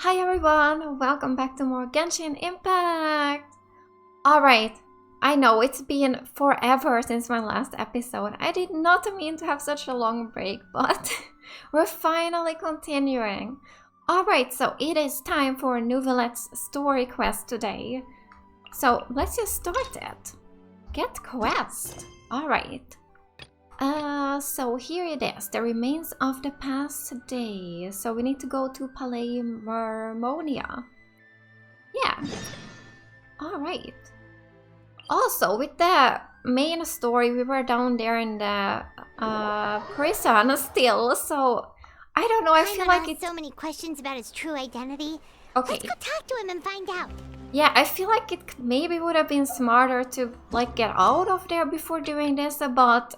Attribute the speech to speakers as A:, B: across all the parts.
A: Hi everyone, welcome back to more Genshin Impact! Alright, I know it's been forever since my last episode. I did not mean to have such a long break, but we're finally continuing. Alright, so it is time for Neuvillette's Story Quest today. So let's just start it. Get quest. Alright. So here it is, the remains of the past day. So we need to go to Palais Mermonia. Yeah. Alright. Also, with the main story, we were down there in the prison still, so I don't know, I feel like it's...
B: so many questions about his true identity.
A: Okay.
B: Let's go talk to him and find out.
A: Yeah, I feel like it maybe would have been smarter to, like, get out of there before doing this, but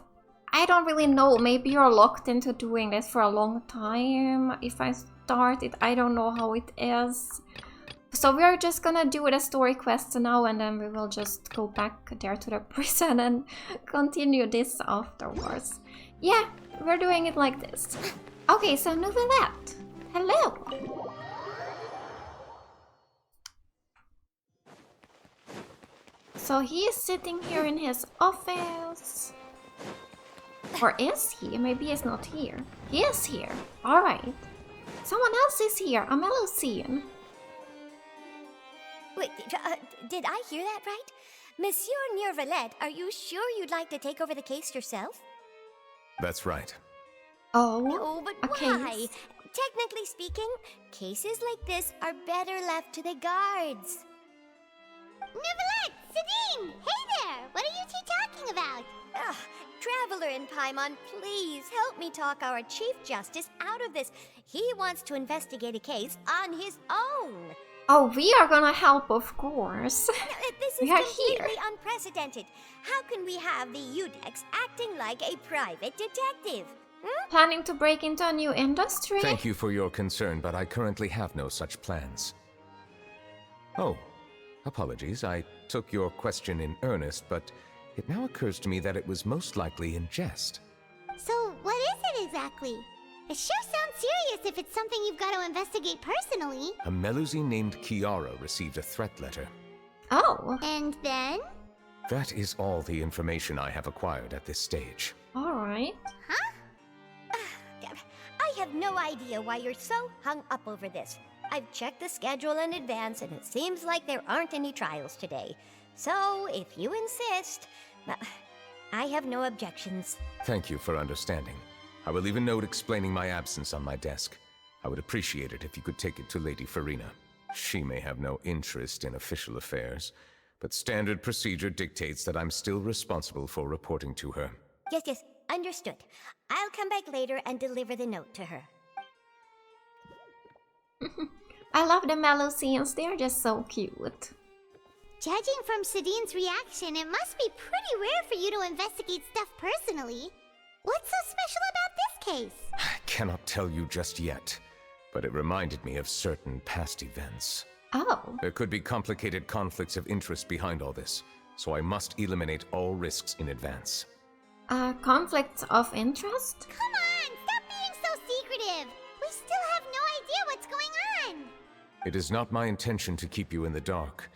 A: I don't really know. Maybe you're locked into doing this for a long time. If I start it, I don't know how it is. So we're just gonna do the story quests now, and then we will just go back there to the prison and continue this afterwards. Yeah, we're doing it like this. Okay, so Neuvillette. Hello. So he is sitting here in his office. Or is he? Maybe he's not here. He is here. Alright. Someone else is here. I'm Lucine.
B: Wait, did I hear that right? Monsieur Neuvillette, are you sure you'd like to take over the case yourself?
C: That's right.
A: Oh,
B: No, but
A: a
B: why?
A: case.
B: Technically speaking, cases like this are better left to the guards. Neuvillette! Sidine! Hey there! What are you two talking about? Ugh, Traveler in Paimon, please help me talk our Chief Justice out of this. He wants to investigate a case on his own.
A: Oh, we are gonna help, of course.
B: This is
A: We are
B: completely
A: here.
B: unprecedented. How can we have the Udex acting like a private detective?
A: Planning to break into a new industry?
C: Thank you for your concern, but I currently have no such plans. Oh, apologies. I took your question in earnest, but it now occurs to me that it was most likely in jest.
B: So, what is it exactly? It sure sounds serious if it's something you've got to investigate personally.
C: A Melusine named Kiara received a threat letter.
A: Oh,
B: And then?
C: That is all the information I have acquired at this stage.
A: alright.
B: Huh? I have no idea why you're so hung up over this. I've checked the schedule in advance, and it seems like there aren't any trials today. So, if you insist, I have no objections.
C: Thank you for understanding. I will leave a note explaining my absence on my desk. I would appreciate it if you could take it to Lady Farina. She may have no interest in official affairs, but standard procedure dictates that I'm still responsible for reporting to her.
B: Yes, understood. I'll come back later and deliver the note to her.
A: I love the Melusines, they're just so cute.
B: Judging from Sidine's reaction, it must be pretty rare for you to investigate stuff personally. What's so special about this case?
C: I cannot tell you just yet, but it reminded me of certain past events.
A: Oh,
C: There could be complicated conflicts of interest behind all this, so I must eliminate all risks in advance.
A: conflicts of interest?
B: Come on, stop being so secretive. We still have no idea what's going on.
C: It is not my intention to keep you in the dark,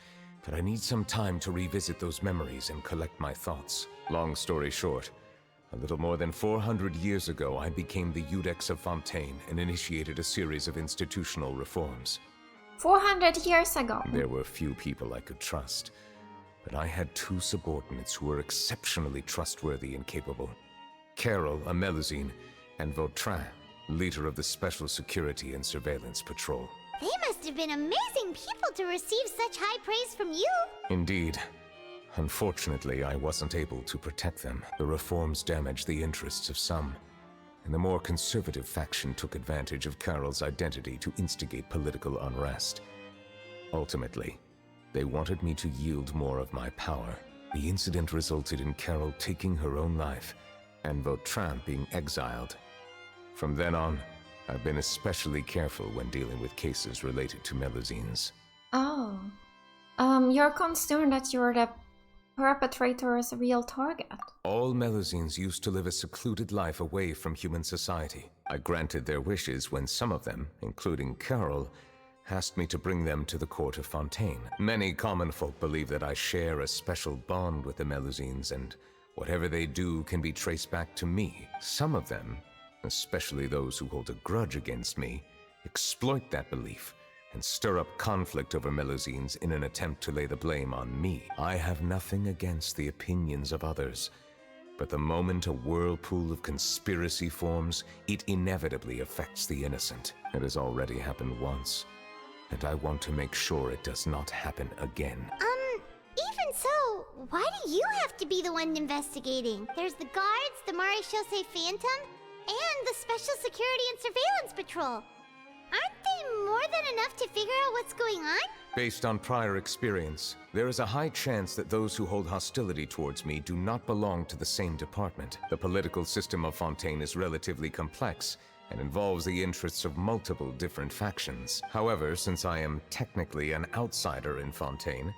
C: but I need some time to revisit those memories and collect my thoughts. Long story short, a little more than 400 years ago, I became the Udex of Fontaine and initiated a series of institutional reforms.
A: 400 years ago.
C: There were few people I could trust, but I had two subordinates who were exceptionally trustworthy and capable. Carol, a Melusine, and Vautrin, leader of the Special Security and Surveillance Patrol.
B: They must have been amazing people to receive such high praise from you.
C: Indeed. Unfortunately, I wasn't able to protect them. The reforms damaged the interests of some, and the more conservative faction took advantage of Carol's identity to instigate political unrest. Ultimately, they wanted me to yield more of my power. The incident resulted in Carol taking her own life, and Vautrin being exiled. From then on, I've been especially careful when dealing with cases related to Melusines.
A: Oh. You're concerned that you're the perpetrator's real target.
C: All Melusines used to live a secluded life away from human society. I granted their wishes when some of them, including Carol, asked me to bring them to the court of Fontaine. Many common folk believe that I share a special bond with the Melusines, and whatever they do can be traced back to me. Some of them, especially those who hold a grudge against me, exploit that belief and stir up conflict over Melusines in an attempt to lay the blame on me. I have nothing against the opinions of others, but the moment a whirlpool of conspiracy forms, it inevitably affects the innocent. It has already happened once, and I want to make sure it does not happen again.
B: Even so, why do you have to be the one investigating? There's the guards, the Maréchaussée Phantom, and the Special Security and Surveillance Patrol. Aren't they more than enough to figure out what's going on?
C: Based on prior experience, there is a high chance that those who hold hostility towards me do not belong to the same department. The political system of Fontaine is relatively complex and involves the interests of multiple different factions. However, since I am technically an outsider in Fontaine,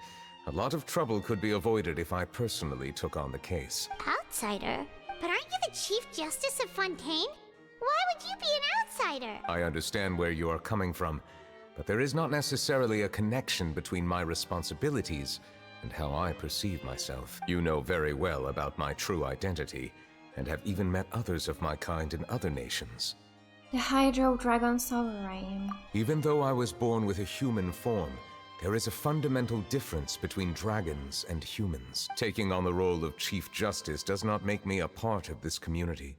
C: a lot of trouble could be avoided if I personally took on the case.
B: Outsider? But aren't you the Chief Justice of Fontaine? Why would you be an outsider?
C: I understand where you are coming from, but there is not necessarily a connection between my responsibilities and how I perceive myself. You know very well about my true identity, and have even met others of my kind in other nations.
A: The Hydro Dragon Sovereign.
C: Even though I was born with a human form, there is a fundamental difference between dragons and humans. Taking on the role of Chief Justice does not make me a part of this community.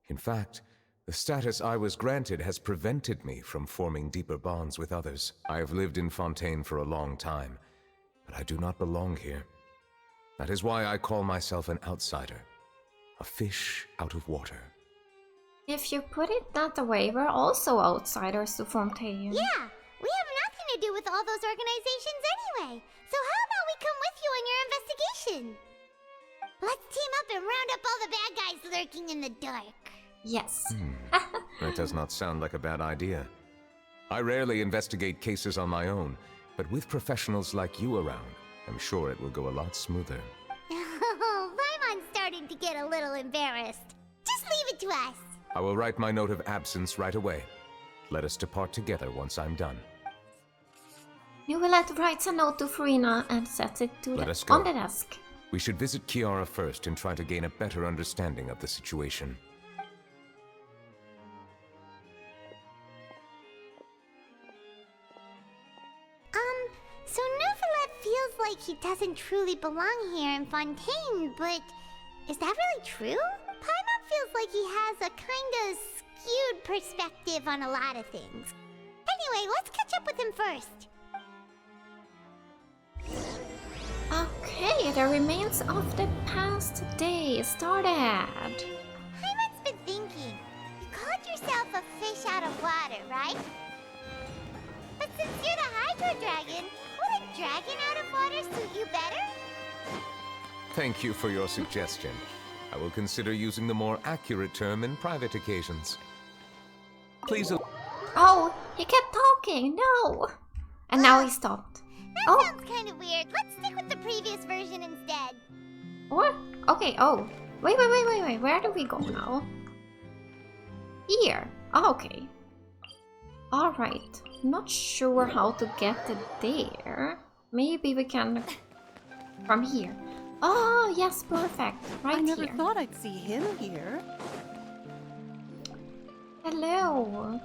C: In fact, the status I was granted has prevented me from forming deeper bonds with others. I have lived in Fontaine for a long time, but I do not belong here. That is why I call myself an outsider, a fish out of water.
A: If you put it that way, we're also outsiders to Fontaine.
B: Yeah, we have nothing to do with all those organizations anyway. So how about we come with you on your investigation? Let's team up and round up all the bad guys lurking in the dark.
A: Yes.
C: That does not sound like a bad idea. I rarely investigate cases on my own, but with professionals like you around, I'm sure it will go a lot smoother.
B: Paimon's starting to get a little embarrassed. Just leave it to us.
C: I will write my note of absence right away. Let us depart together once I'm done.
A: Neuvillette writes a note to Farina and sets it on the desk.
C: We should visit Kiara first and try to gain a better understanding of the situation.
B: So Neuvillette feels like he doesn't truly belong here in Fontaine, but is that really true? Paimon feels like he has a kinda skewed perspective on a lot of things. Anyway, let's catch up with him first.
A: Okay, the remains of the past day started.
B: Paimon's been thinking. You called yourself a fish out of water, right? But since you're the Hydro Dragon, would a dragon out of water suit you better?
C: Thank you for your suggestion. I will consider using the more accurate term in private occasions. Please.
A: Oh, he kept talking. No. And now he stopped.
B: That sounds kind of weird. Let's stick with the previous version instead.
A: What? Okay, oh. Wait. Where do we go now? Here. Oh, okay. Alright. Not sure how to get it there. Maybe we can... from here. Oh, yes, perfect. Right
D: I never
A: here.
D: thought I'd see him here.
A: Hello.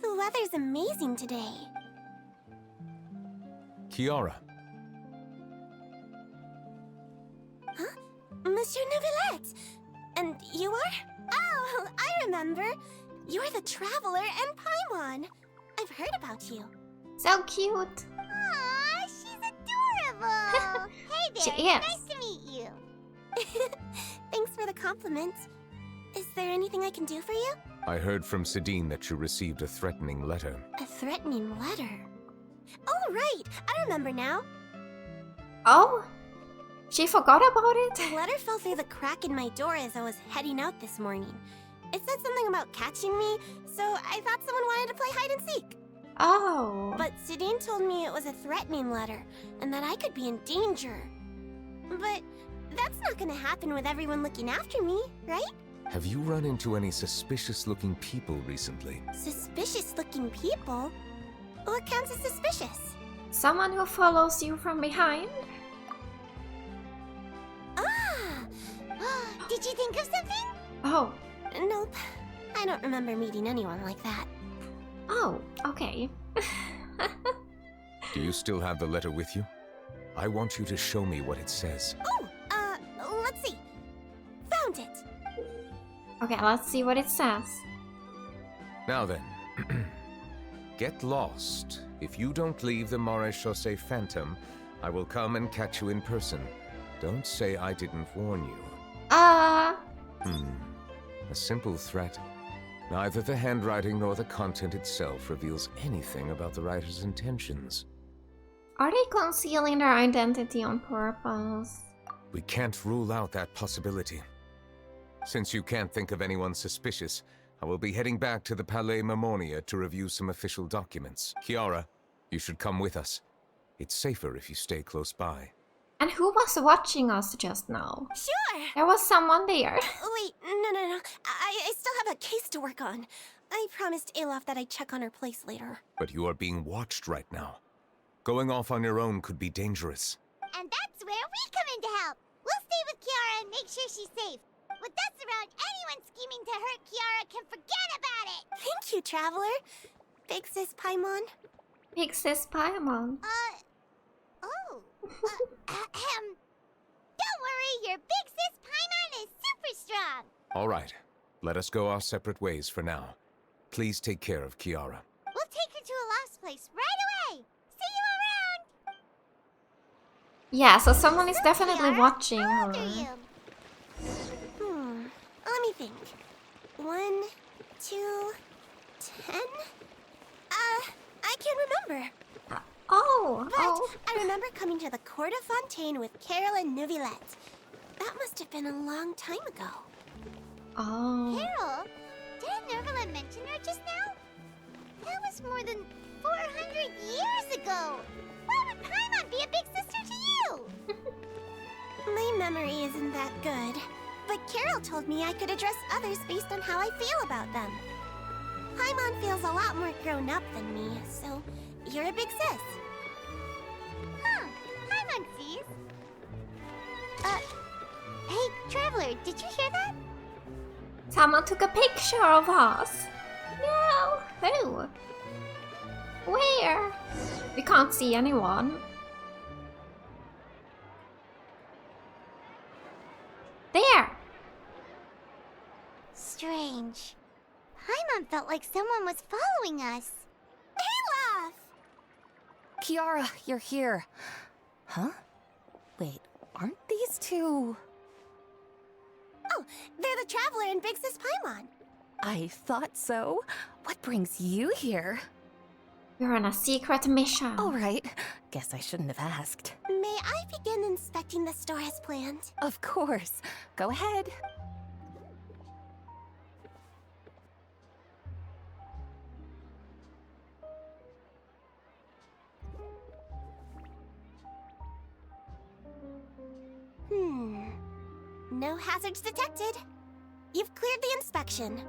B: The weather's amazing today.
C: Kiara.
B: Huh? Monsieur Neuvillette! And you are? Oh, I remember. You're the Traveler and Paimon. I've heard about you.
A: So cute.
B: Aw, she's adorable. Hey there,
A: She is.
B: nice to meet you. Thanks for the compliment. Is there anything I can do for you?
C: I heard from Sidine that you received a threatening letter.
B: A threatening letter? Oh, right. I remember now.
A: Oh? She forgot about it?
B: The letter fell through the crack in my door as I was heading out this morning. It said something about catching me, so I thought someone wanted to play hide and seek.
A: Oh.
B: But Sidine told me it was a threatening letter, and that I could be in danger. But that's not gonna happen with everyone looking after me, right?
C: Have you run into any suspicious-looking people recently?
B: Suspicious-looking people? What counts as suspicious?
A: Someone who follows you from behind?
B: Ah! Did you think of something?
A: Oh.
B: Nope. I don't remember meeting anyone like that.
A: Oh, okay.
C: Do you still have the letter with you? I want you to show me what it says.
B: Oh, let's see. Found it.
A: Okay, let's see what it says.
C: Now then, get lost. If you don't leave the Maréchaussée Phantom, I will come and catch you in person. Don't say I didn't warn you. A simple threat. Neither the handwriting nor the content itself reveals anything about the writer's intentions.
A: Are they concealing their identity on purpose?
C: We can't rule out that possibility. Since you can't think of anyone suspicious, I will be heading back to the Palais Mermonia to review some official documents. Kiara, you should come with us. It's safer if you stay close by.
A: And who was watching us just now?
B: Sure.
A: There was someone there.
B: Wait, no. I still have a case to work on. I promised Alof that I'd check on her place later.
C: But you are being watched right now. Going off on your own could be dangerous.
B: And that's where we come in to help. We'll stay with Kiara and make sure she's safe. With us around, anyone scheming to hurt Kiara can forget about it. Thank you, Traveler. Big Sis Paimon.
A: Big Sis Paimon.
B: Don't worry, your Big Sis Paimon is super strong.
C: All right. Let us go our separate ways for now. Please take care of Kiara.
B: We'll take her to a lost place right away. See you around.
A: Yeah, so someone is definitely
B: Kiara,
A: watching
B: how
A: her.
B: old are you? Let me think. 1, 2, 10? I can't remember. But I remember coming to the Court of Fontaine with Carol and Neuvillette. That must have been a long time ago.
A: Oh.
B: Carol? Didn't Neuvillette mention her just now? That was more than 400 years ago. Why would Paimon be a big sister to you? My memory isn't that good. But Carol told me I could address others based on how I feel about them. Paimon feels a lot more grown up than me, so you're a big sis. Huh, Paimon sees. Hey, Traveler, did you hear that?
A: Someone took a picture of us. No. Who? Where? We can't see anyone. There.
B: Strange. Paimon felt like someone was following us. Alof!
D: Kiara, you're here. Huh? Wait, aren't these two...
B: Oh, they're the Traveler and Big Sis Paimon.
D: I thought so. What brings you here?
A: We're on a secret mission.
D: All right. Guess I shouldn't have asked.
B: May I begin inspecting the store as planned?
D: Of course. Go ahead.
B: No hazards detected. You've cleared the inspection.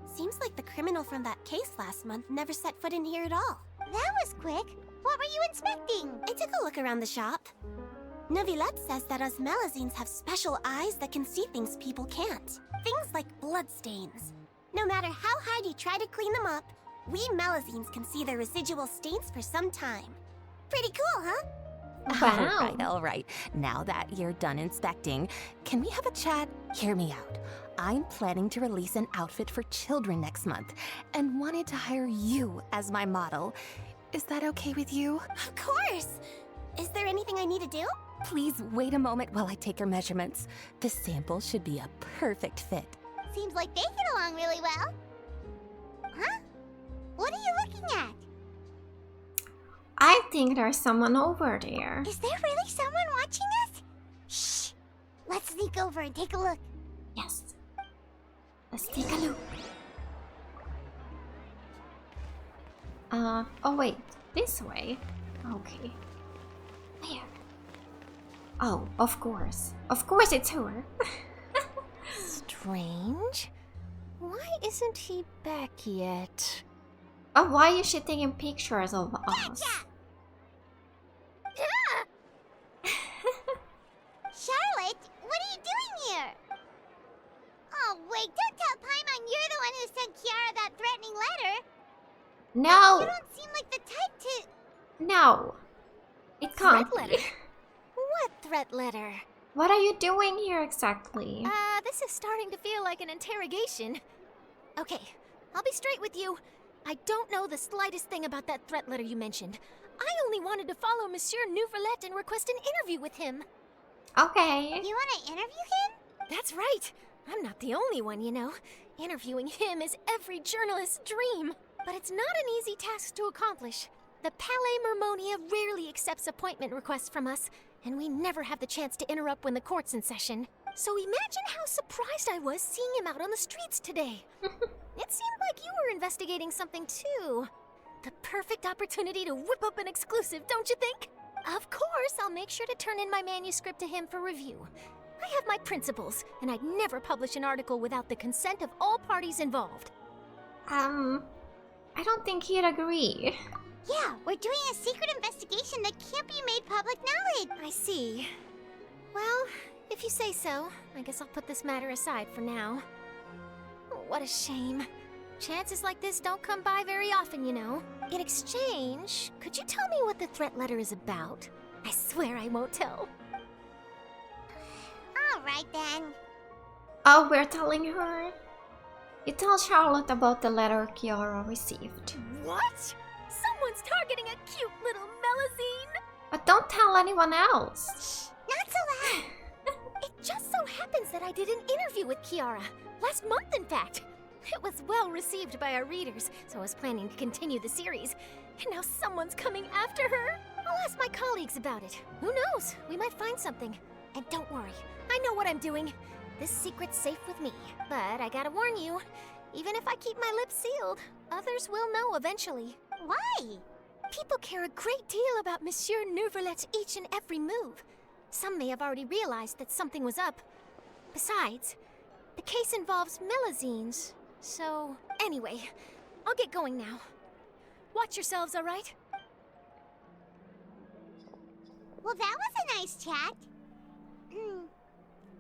B: Seems like the criminal from that case last month never set foot in here at all. That was quick. What were you inspecting? I took a look around the shop. Neuvillette says that us Melazines have special eyes that can see things people can't. Things like bloodstains. No matter how hard you try to clean them up, we Melazines can see the residual stains for some time. Pretty cool, huh?
A: Wow.
D: All right. Now that you're done inspecting, can we have a chat? Hear me out. I'm planning to release an outfit for children next month and wanted to hire you as my model. Is that okay with you?
B: Of course! Is there anything I need to do?
D: Please wait a moment while I take your measurements. The sample should be a perfect fit.
B: Seems like they get along really well. Huh? What are you looking at?
A: I think there's someone over there.
B: Is there really someone watching us? Shh! Let's sneak over and take a look.
A: Yes. Let's take a look. Oh wait, this way? Okay. Where? Oh, of course. Of course it's her.
D: strange. Why isn't he back yet?
A: Oh, why is she taking pictures of us?
B: Charlotte, what are you doing here? Oh, wait, don't tell Paimon you're the one who sent Kiara that threatening letter.
A: No!
B: You don't seem like the type to...
A: No! It can't
D: Threat
A: be.
D: letter? What threat letter?
A: What are you doing here exactly?
D: This is starting to feel like an interrogation. Okay, I'll be straight with you. I don't know the slightest thing about that threat letter you mentioned. I only wanted to follow Monsieur Neuvillette and request an interview with him.
A: Okay.
B: You want to interview him?
D: That's right. I'm not the only one, you know. Interviewing him is every journalist's dream. But it's not an easy task to accomplish. The Palais Mermonia rarely accepts appointment requests from us, and we never have the chance to interrupt when the court's in session. So imagine how surprised I was seeing him out on the streets today. It seemed like you were investigating something too. The perfect opportunity to whip up an exclusive, don't you think? Of course, I'll make sure to turn in my manuscript to him for review. I have my principles, and I'd never publish an article without the consent of all parties involved.
A: I don't think he'd agree.
B: Yeah, we're doing a secret investigation that can't be made public knowledge.
D: I see. Well, if you say so, I guess I'll put this matter aside for now. What a shame. Chances like this don't come by very often, you know. In exchange, could you tell me what the threat letter is about? I swear I won't tell.
B: All right, then.
A: Oh, we're telling her? You tell Charlotte about the letter Kiara received.
D: What? Someone's targeting a cute little Melusine?
A: But don't tell anyone else.
B: Not so loud.
D: It just so happens that I did an interview with Kiara. Last month, in fact. It was well received by our readers, so I was planning to continue the series. And now someone's coming after her. I'll ask my colleagues about it. Who knows? We might find something. And don't worry, I know what I'm doing. This secret's safe with me. But I gotta warn you, even if I keep my lips sealed, others will know eventually.
B: Why?
D: People care a great deal about Monsieur Neuvillette's each and every move. Some may have already realized that something was up. Besides, the case involves Melusines. So, anyway, I'll get going now. Watch yourselves, all right?
B: Well, that was a nice chat.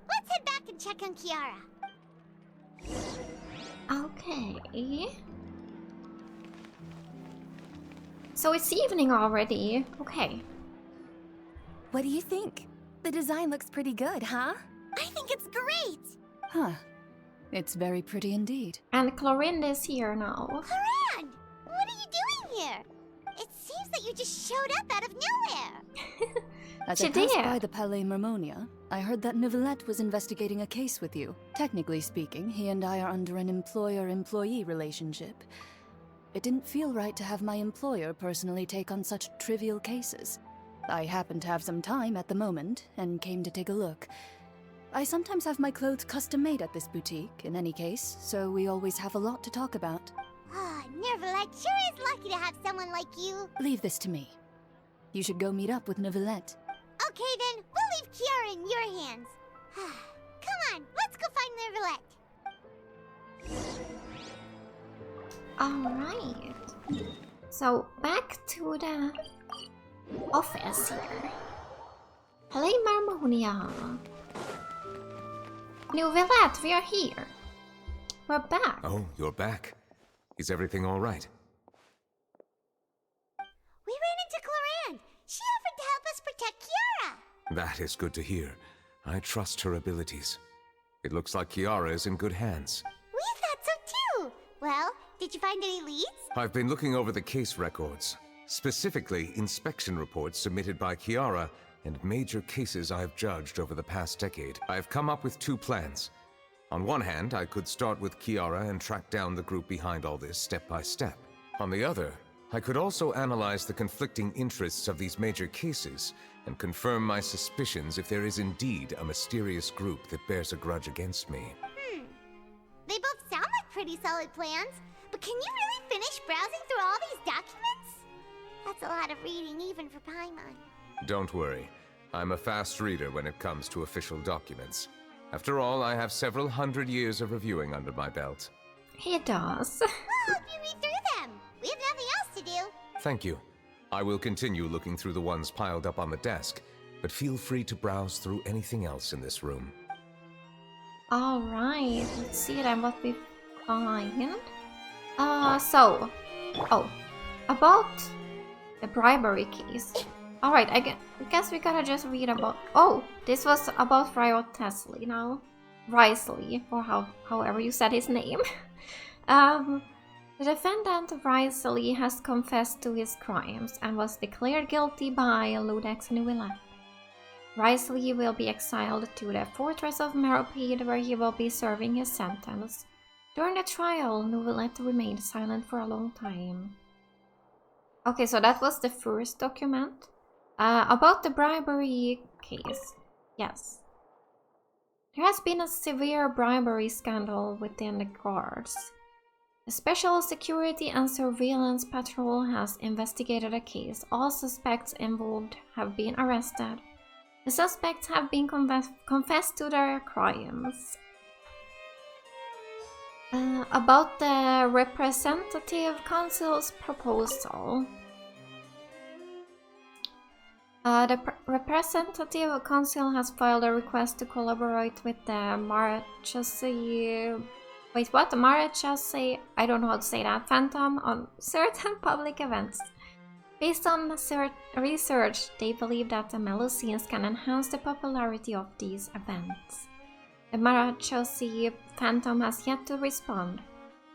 B: Let's head back and check on Kiara.
A: Okay. So it's evening already. Okay.
D: What do you think? The design looks pretty good, huh?
B: I think it's great.
E: Huh. It's very pretty indeed.
A: And Clorinda is here now.
B: Coran, what are you doing here? It seems that you just showed up out of nowhere.
E: As
A: She
E: I passed
A: did.
E: by the Palais Mermonia, I heard that Neuvillette was investigating a case with you. Technically speaking, he and I are under an employer-employee relationship. It didn't feel right to have my employer personally take on such trivial cases. I happened to have some time at the moment, and came to take a look. I sometimes have my clothes custom-made at this boutique, in any case, so we always have a lot to talk about.
B: Ah, Neuvillette sure is lucky to have someone like you.
E: Leave this to me. You should go meet up with Neuvillette.
B: Okay then, we'll leave Kiara in your hands. Come on, let's go find Neuvillette.
A: Alright. So back to the office here. Palais Mermonia. Neuvillette, we are here. We're back.
C: Oh, you're back. Is everything all right?
B: We ran into Cloran. She offered to help us protect Kiara.
C: That is good to hear. I trust her abilities. It looks like Kiara is in good hands.
B: We thought so too. Well, did you find any leads?
C: I've been looking over the case records, specifically inspection reports submitted by Kiara and major cases I've judged over the past decade. I've come up with two plans. On one hand, I could start with Kiara and track down the group behind all this step by step. On the other, I could also analyze the conflicting interests of these major cases and confirm my suspicions if there is indeed a mysterious group that bears a grudge against me.
B: They both sound like pretty solid plans, but can you really finish browsing through all these documents? That's a lot of reading even for Paimon.
C: Don't worry. I'm a fast reader when it comes to official documents. After all, I have several hundred years of reviewing under my belt.
A: He does.
B: Oh, you read through them. We have nothing else to do.
C: Thank you. I will continue looking through the ones piled up on the desk, but feel free to browse through anything else in this room.
A: Alright, let's see then what we find. About the bribery case. Alright, I guess we gotta just read about... Oh, this was about Friar Tesley now. Risley, or however you said his name. The defendant, Risley, has confessed to his crimes and was declared guilty by Ludex Neuvillette. Risley will be exiled to the fortress of Meropide, where he will be serving his sentence. During the trial, Neuvillette remained silent for a long time. Okay, so that was the first document. About the bribery case. Yes. There has been a severe bribery scandal within the guards. The Special Security and Surveillance Patrol has investigated the case. All suspects involved have been arrested. The suspects have been confessed to their crimes. About the Representative Council's proposal. The Representative Council has filed a request to collaborate with the Marechaussee... Wait, what? The Marechaussee? I don't know how to say that. Phantom on certain public events. Based on research, they believe that the Melusines can enhance the popularity of these events. The Marechaussee Phantom has yet to respond.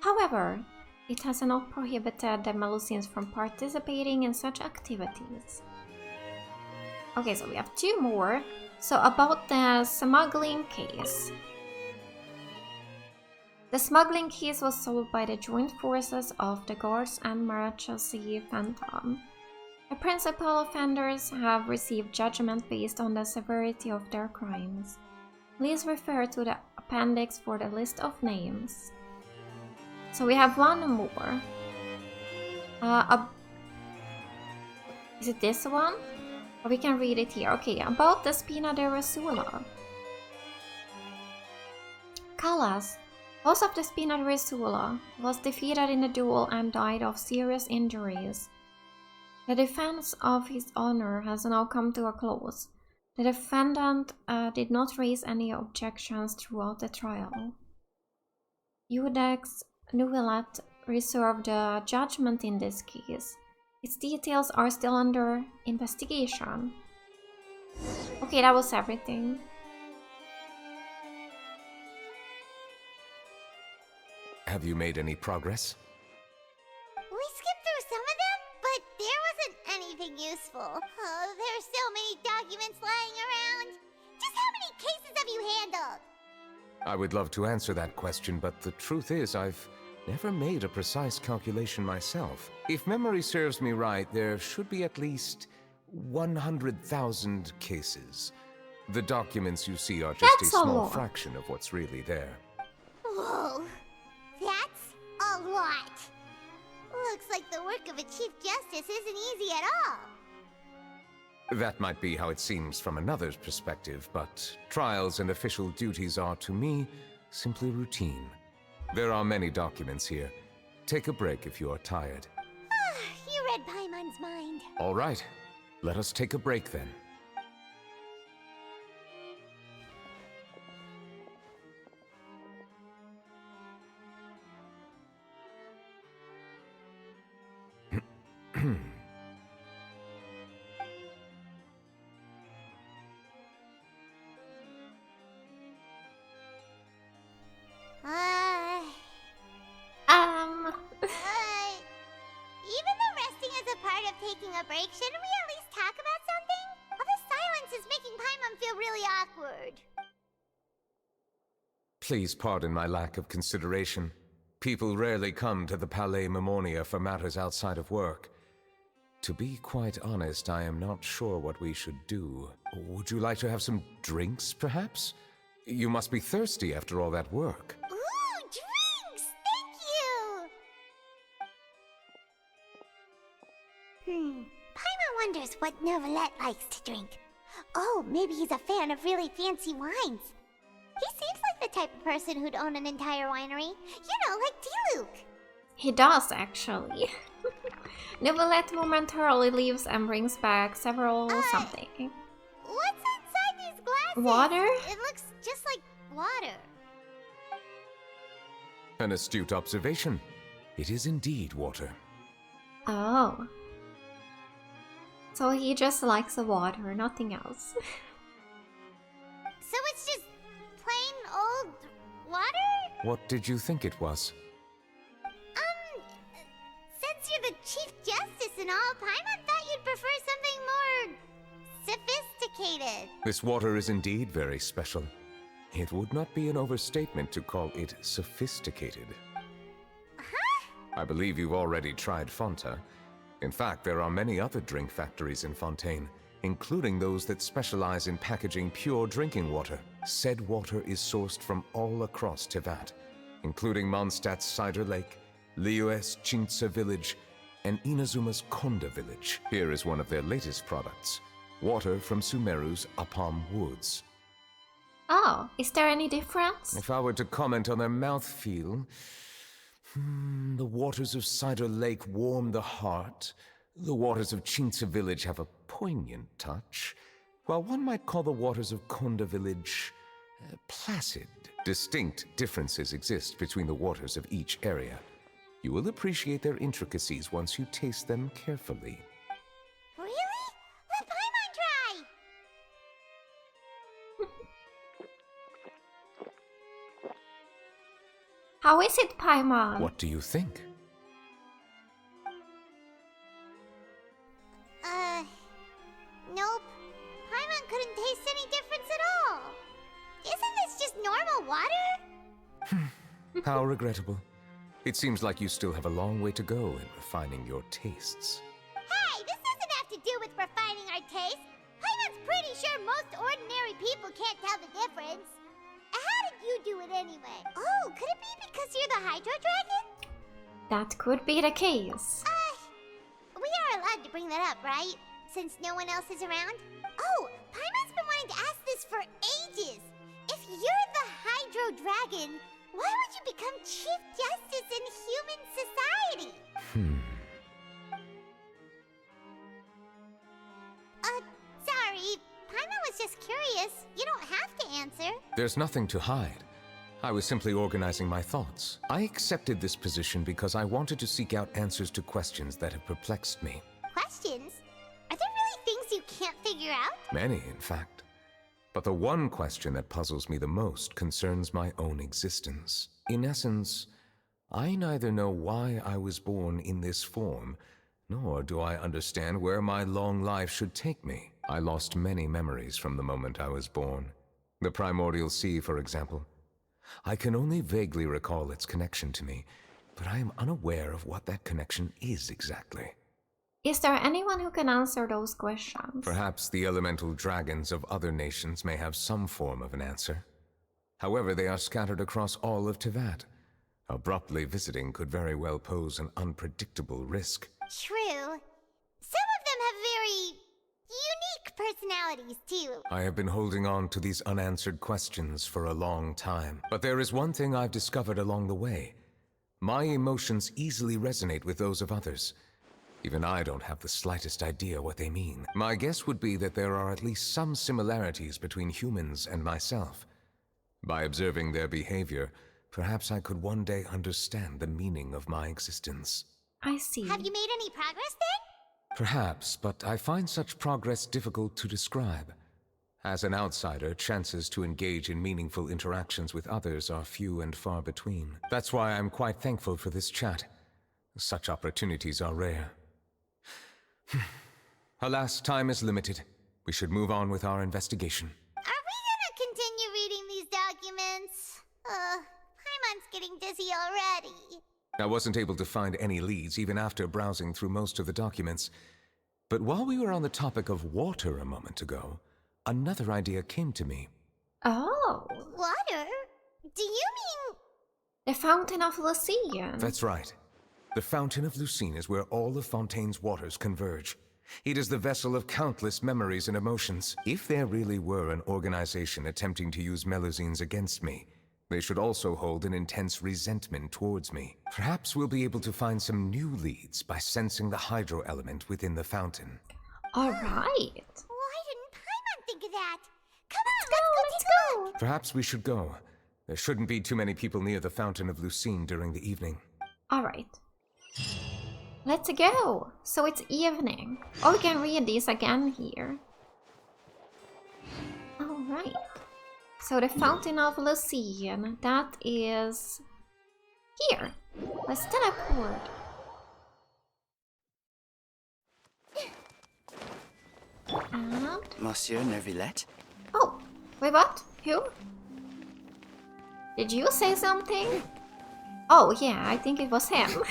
A: However, it has not prohibited the Melusines from participating in such activities. Okay, so we have two more. So about the smuggling case. The smuggling case was solved by the joint forces of the guards and Marechaussee Phantom. The principal offenders have received judgment based on the severity of their crimes. Please refer to the appendix for the list of names. So we have one more. Is it this one? Or we can read it here. Okay, about the Spina de Resula. Callas, boss of the Spina de Resula, was defeated in a duel and died of serious injuries. The defense of his honor has now come to a close. The defendant did not raise any objections throughout the trial. Ludex Neuvillette reserved the judgment in this case. Its details are still under investigation. Okay, that was everything.
C: Have you made any progress?
B: We skipped through some of them, but there wasn't anything useful. Oh, there are so many documents lying around. Just how many cases have you handled?
C: I would love to answer that question, but the truth is I've never made a precise calculation myself. If memory serves me right, there should be at least 100,000 cases. The documents you see are just a small fraction of what's really there.
B: Whoa, that's a lot. Looks like the work of a Chief Justice isn't easy at all.
C: That might be how it seems from another's perspective, but trials and official duties are, to me, simply routine. There are many documents here. Take a break if you are tired.
B: You read Paimon's mind.
C: All right. Let us take a break then.
B: Even though resting is a part of taking a break, shouldn't we at least talk about something? All this silence is making Paimon feel really awkward.
C: Please pardon my lack of consideration. People rarely come to the Palais Memonia for matters outside of work. To be quite honest, I am not sure what we should do. Would you like to have some drinks, perhaps? You must be thirsty after all that work.
B: Ooh, drinks! Thank you! Paimon wonders what Neuvillette likes to drink. Oh, maybe he's a fan of really fancy wines. He the type of person who'd own an entire winery. You know, like T-Luke.
A: He does, actually. Neuvillette momentarily leaves and brings back several something.
B: What's inside these glasses?
A: Water?
B: It looks just like water.
C: An astute observation. It is indeed water.
A: Oh. So he just likes the water, nothing else.
B: So it's just plain old water?
C: What did you think it was?
B: Since you're the Chief Justice and all, Paimon thought you'd prefer something more sophisticated.
C: This water is indeed very special. It would not be an overstatement to call it sophisticated.
B: Huh?
C: I believe you've already tried Fonta. In fact, there are many other drink factories in Fontaine, including those that specialize in packaging pure drinking water. Said water is sourced from all across Tevat, including Mondstadt's Cider Lake, Liyue's Chintsa village, and Inazuma's Konda village. Here is one of their latest products, water from Sumeru's Apam Woods.
A: Oh, is there any difference?
C: If I were to comment on their mouthfeel, the waters of Cider Lake warm the heart. The waters of Chintsa village have a poignant touch, while one might call the waters of Konda village placid. Distinct differences exist between the waters of each area. You will appreciate their intricacies once you taste them carefully.
B: Really? Let Paimon try!
A: How is it, Paimon?
C: What do you think?
B: Nope. Paimon couldn't taste any difference at all. Isn't this just normal water?
C: How regrettable. It seems like you still have a long way to go in refining your tastes.
B: Hey, this doesn't have to do with refining our taste. Paimon's pretty sure most ordinary people can't tell the difference. How did you do it anyway? Oh, could it be because you're the Hydro Dragon?
A: That could be the case.
B: We are allowed to bring that up, right? Since no one else is around? Oh, Paimon's been wanting to ask this for ages. If you're the Hydro Dragon, why would you become Chief Justice in human society? Sorry. Paimon was just curious. You don't have to answer.
C: There's nothing to hide. I was simply organizing my thoughts. I accepted this position because I wanted to seek out answers to questions that have perplexed me.
B: Questions? Are there really things you can't figure out?
C: Many, in fact. But the one question that puzzles me the most concerns my own existence. In essence, I neither know why I was born in this form, nor do I understand where my long life should take me. I lost many memories from the moment I was born. The primordial sea, for example. I can only vaguely recall its connection to me, but I am unaware of what that connection is exactly.
A: Is there anyone who can answer those questions?
C: Perhaps the elemental dragons of other nations may have some form of an answer. However, they are scattered across all of Tevat. Abruptly visiting could very well pose an unpredictable risk.
B: True. Some of them have very unique personalities, too.
C: I have been holding on to these unanswered questions for a long time. But there is one thing I've discovered along the way. My emotions easily resonate with those of others. Even I don't have the slightest idea what they mean. My guess would be that there are at least some similarities between humans and myself. By observing their behavior, perhaps I could one day understand the meaning of my existence.
A: I see.
B: Have you made any progress then?
C: Perhaps, but I find such progress difficult to describe. As an outsider, chances to engage in meaningful interactions with others are few and far between. That's why I'm quite thankful for this chat. Such opportunities are rare. Alas, time is limited. We should move on with our investigation.
B: Are we gonna continue reading these documents? Paimon's getting dizzy already.
C: I wasn't able to find any leads even after browsing through most of the documents. But while we were on the topic of water a moment ago, another idea came to me.
A: Oh.
B: Water? Do you mean...
A: The Fountain of Lucine.
C: That's right. The Fountain of Lucine is where all of Fontaine's waters converge. It is the vessel of countless memories and emotions. If there really were an organization attempting to use Melusines against me, They should also hold an intense resentment towards me. Perhaps we'll be able to find some new leads by sensing the hydro element within the fountain.
A: All right.
B: Why didn't Paimon think of that? Come on,
A: Let's go.
C: Perhaps we should go. There shouldn't be too many people near the fountain of Lucine during the evening.
A: All right. Let's go. So it's evening. Oh, we can read these again here. All right. So the fountain of Lucine, that is here. Let's teleport. And
F: Monsieur Neuvillette?
A: oh, wait, what? Who? Did you say something? Oh yeah, I think it was him.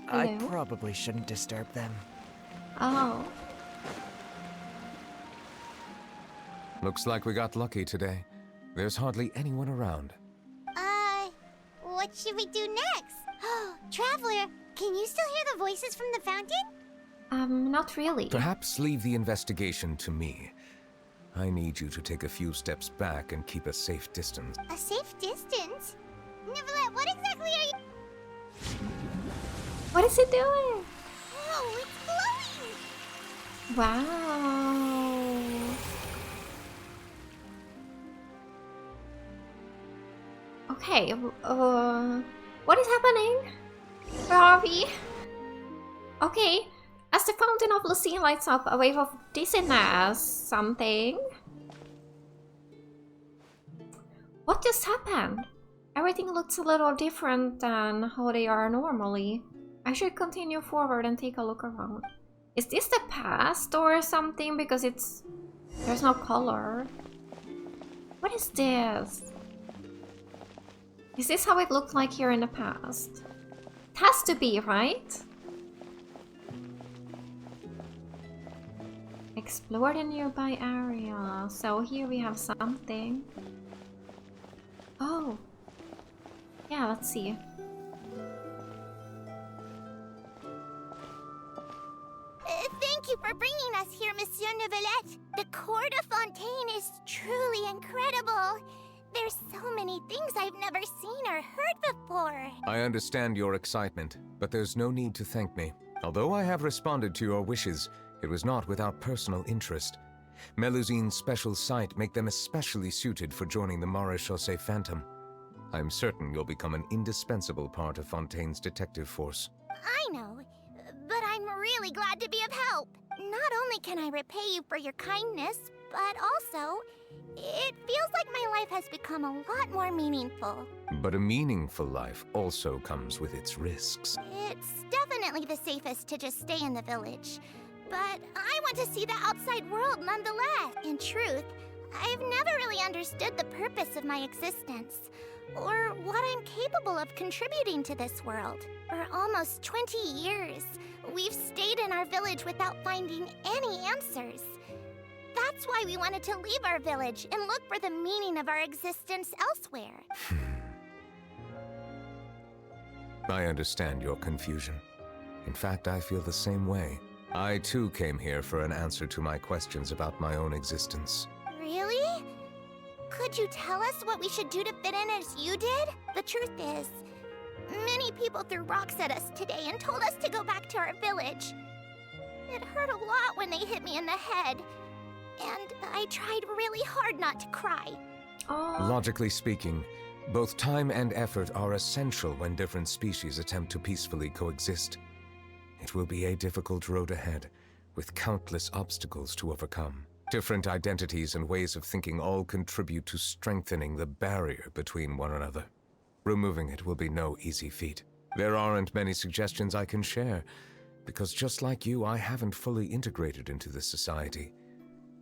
F: I
A: Hello?
F: probably shouldn't disturb them.
A: Oh.
C: Looks like we got lucky today. There's hardly anyone around.
B: What should we do next? Oh, Traveler, can you still hear the voices from the fountain?
A: Not really.
C: Perhaps leave the investigation to me. I need you to take a few steps back and keep a safe distance.
B: A safe distance? Neuvillette, what exactly are you...
A: What is it doing?
B: Oh, it's glowing!
A: Wow. Okay, what is happening? Where are we? Okay, as the fountain of Lucine lights up, a wave of dizziness, something. What just happened? Everything looks a little different than how they are normally. I should continue forward and take a look around. Is this the past or something? Because there's no color. What is this? Is this how it looked like here in the past? It has to be, right? Explore the nearby area. So here we have something. Oh. Yeah, let's see.
B: Thank you for bringing us here, Monsieur Neuvillette. The Court of Fontaine is truly incredible. There's so many things I've never seen or heard before.
C: I understand your excitement, but there's no need to thank me. Although I have responded to your wishes, it was not without personal interest. Melusine's special sight make them especially suited for joining the Maréchaussée Phantom. I'm certain you'll become an indispensable part of Fontaine's detective force.
B: I know, but I'm really glad to be of help. Not only can I repay you for your kindness, but also, it feels like my life has become a lot more meaningful.
C: But a meaningful life also comes with its risks.
B: It's definitely the safest to just stay in the village. But I want to see the outside world nonetheless. In truth, I've never really understood the purpose of my existence, or what I'm capable of contributing to this world. For almost 20 years, we've stayed in our village without finding any answers. That's why we wanted to leave our village and look for the meaning of our existence elsewhere.
C: I understand your confusion. In fact, I feel the same way. I too came here for an answer to my questions about my own existence.
B: Really? Could you tell us what we should do to fit in as you did? The truth is, many people threw rocks at us today and told us to go back to our village. It hurt a lot when they hit me in the head, and I tried really hard not to cry.
A: Oh.
C: Logically speaking, both time and effort are essential when different species attempt to peacefully coexist. It will be a difficult road ahead, with countless obstacles to overcome. Different identities and ways of thinking all contribute to strengthening the barrier between one another. Removing it will be no easy feat. There aren't many suggestions I can share, because just like you, I haven't fully integrated into this society.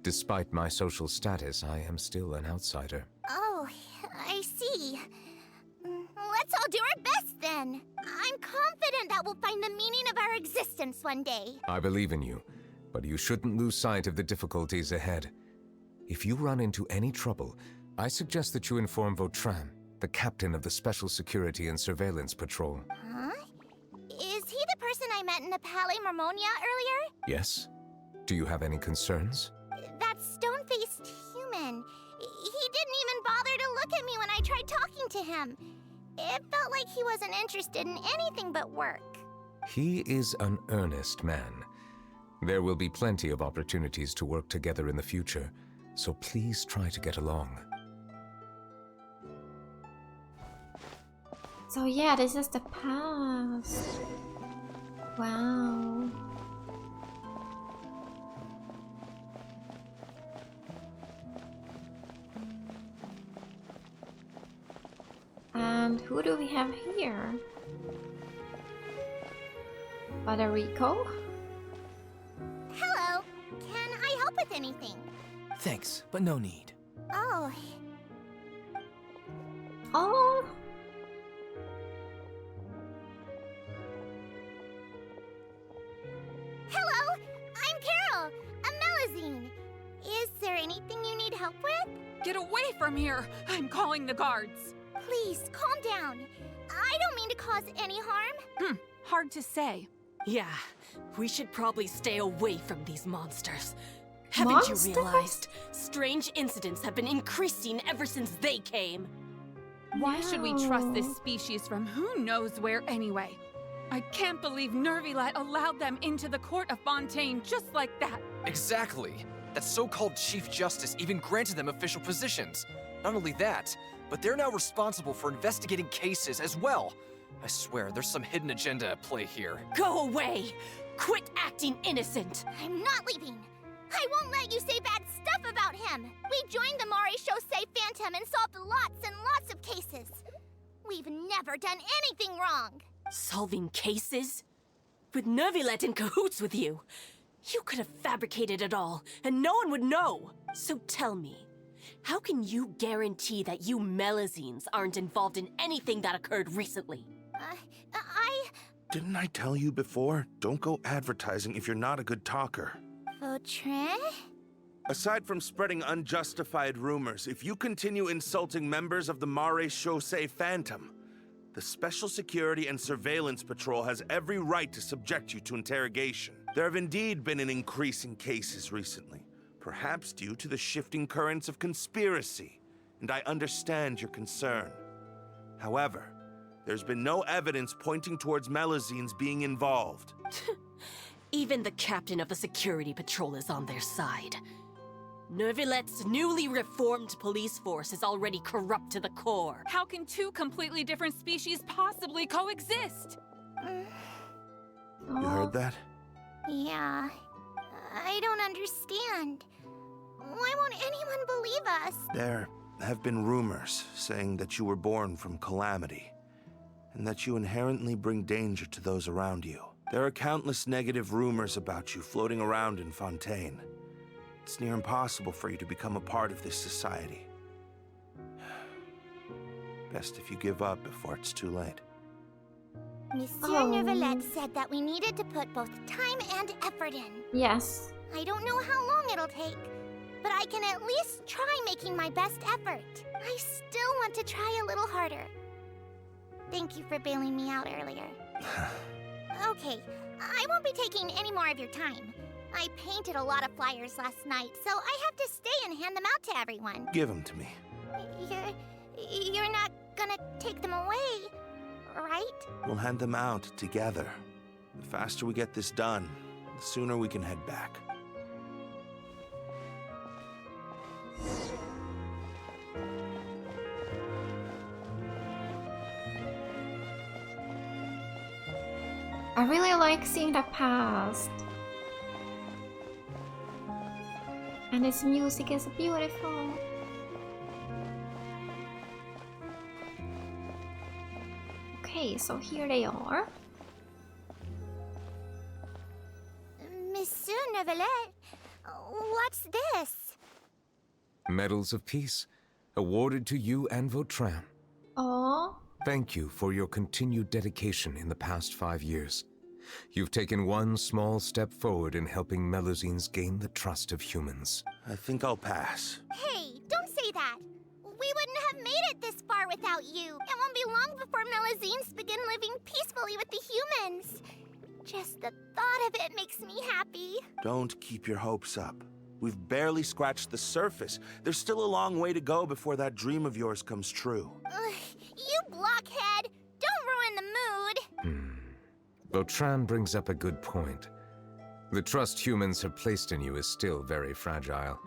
C: Despite my social status, I am still an outsider.
B: Oh, I see. Let's all do our best then. I'm confident that we'll find the meaning of our existence one day.
C: I believe in you, but you shouldn't lose sight of the difficulties ahead. If you run into any trouble, I suggest that you inform Vautrin, the captain of the Special Security and Surveillance Patrol.
B: Huh? Is he the person I met in the Palais Marmonia earlier?
C: Yes? Do you have any concerns?
B: That stone-faced human. He didn't even bother to look at me when I tried talking to him. It felt like he wasn't interested in anything but work.
C: He is an earnest man. There will be plenty of opportunities to work together in the future, so please try to get along.
A: So yeah, this is the past. Wow. And who do we have here? Federico?
B: Hello. Can I help with anything?
F: Thanks, but no need.
B: Oh.
A: Oh.
B: Hello. I'm Carol. A Melusine. Is there anything you need help with?
G: Get away from here! I'm calling the guards!
B: Please, calm down. I don't mean to cause any harm.
G: Hard to say.
H: Yeah, we should probably stay away from these monsters. Haven't you realized? Strange incidents have been increasing ever since they came.
G: Why should we trust
A: No.
G: this species from who knows where anyway? I can't believe Neuvillette allowed them into the court of Fontaine just like that.
I: Exactly. That so-called Chief Justice even granted them official positions. Not only that, but they're now responsible for investigating cases as well. I swear, there's some hidden agenda at play here.
H: Go away! Quit acting innocent!
B: I'm not leaving. I won't let you say bad stuff about him. We joined the Maréchaussée Phantom and solved lots and lots of cases. We've never done anything wrong.
H: Solving cases? With Neuvillette in cahoots with you? You could have fabricated it all, and no one would know! So tell me, how can you guarantee that you Melusines aren't involved in anything that occurred recently?
J: Didn't I tell you before? Don't go advertising if you're not a good talker.
B: Vautrin?
J: Aside from spreading unjustified rumors, if you continue insulting members of the Maréchaussée Phantom, the Special Security and Surveillance Patrol has every right to subject you to interrogation. There have indeed been an increase in cases recently, perhaps due to the shifting currents of conspiracy, and I understand your concern. However, there's been no evidence pointing towards Melusines being involved.
H: Even the captain of the security patrol is on their side. Neuvillette's newly reformed police force is already corrupt to the core.
G: How can two completely different species possibly coexist?
J: You heard that?
B: Yeah. I don't understand. Why won't anyone believe us?
J: There have been rumors saying that you were born from calamity, and that you inherently bring danger to those around you. There are countless negative rumors about you floating around in Fontaine. It's near impossible for you to become a part of this society. Best if you give up before it's too late.
B: Monsieur Neuvillette said that we needed to put both time and effort in.
A: Yes.
B: I don't know how long it'll take, but I can at least try making my best effort. I still want to try a little harder. Thank you for bailing me out earlier. Okay, I won't be taking any more of your time. I painted a lot of flyers last night, so I have to stay and hand them out to everyone.
J: Give them to me.
B: You're not gonna take them away, right?
J: We'll hand them out together. The faster we get this done, the sooner we can head back.
A: I really like seeing the past. And its music is beautiful. Okay, so here they are.
B: Monsieur Neuvillette, what's this?
C: Medals of Peace, awarded to you and Vautrin.
A: Oh,
C: Thank you for your continued dedication in the past 5 years. You've taken one small step forward in helping Melusines gain the trust of humans.
J: I think I'll pass.
B: Hey, don't say that. We wouldn't have made it this far without you. It won't be long before Melusines begin living peacefully with the humans. Just the thought of it makes me happy.
J: Don't keep your hopes up. We've barely scratched the surface. There's still a long way to go before that dream of yours comes true.
B: You blockhead! Don't ruin the mood!
C: Vautrin brings up a good point. The trust humans have placed in you is still very fragile.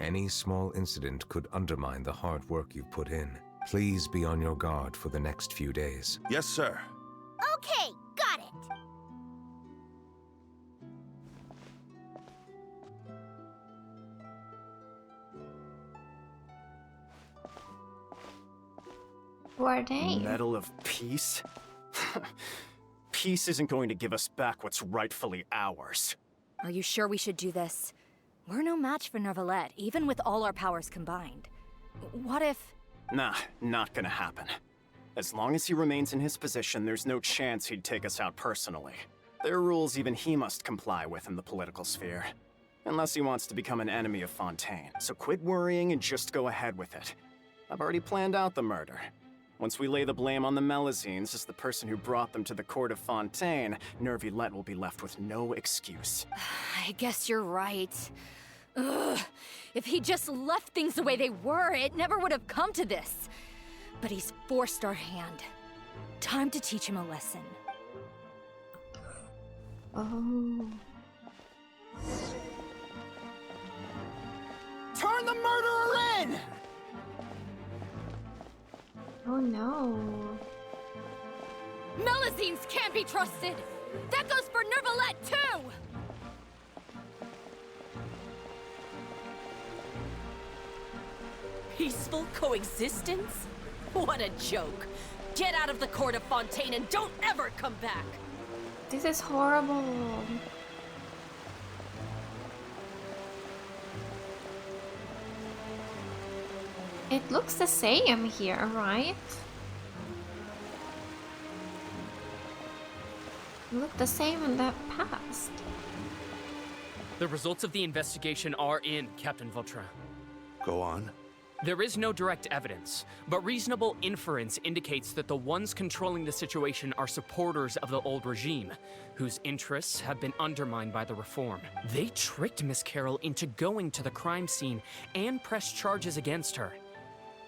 C: Any small incident could undermine the hard work you've put in. Please be on your guard for the next few days.
J: Yes, sir.
B: Okay, got it!
A: Who are they?
K: Medal of Peace? Peace isn't going to give us back what's rightfully ours.
L: Are you sure we should do this? We're no match for Neuvillette, even with all our powers combined. What if...
K: Nah, not gonna happen. As long as he remains in his position, there's no chance he'd take us out personally. There are rules even he must comply with in the political sphere. Unless he wants to become an enemy of Fontaine. So quit worrying and just go ahead with it. I've already planned out the murder. Once we lay the blame on the Melusines as the person who brought them to the court of Fontaine, Neuvillette will be left with no excuse.
L: I guess you're right. Ugh. If he just left things the way they were, it never would have come to this. But he's forced our hand. Time to teach him a lesson.
A: Oh.
K: Turn the murderer in!
A: Oh no.
L: Melusines can't be trusted! That goes for Neuvillette too!
H: Peaceful coexistence? What a joke. Get out of the court of Fontaine and don't ever come back!
A: This is horrible. It looks the same here, right? It looked the same in the past.
M: The results of the investigation are in, Captain Vautrin.
J: Go on.
M: There is no direct evidence, but reasonable inference indicates that the ones controlling the situation are supporters of the old regime, whose interests have been undermined by the reform. They tricked Miss Carroll into going to the crime scene and pressed charges against her.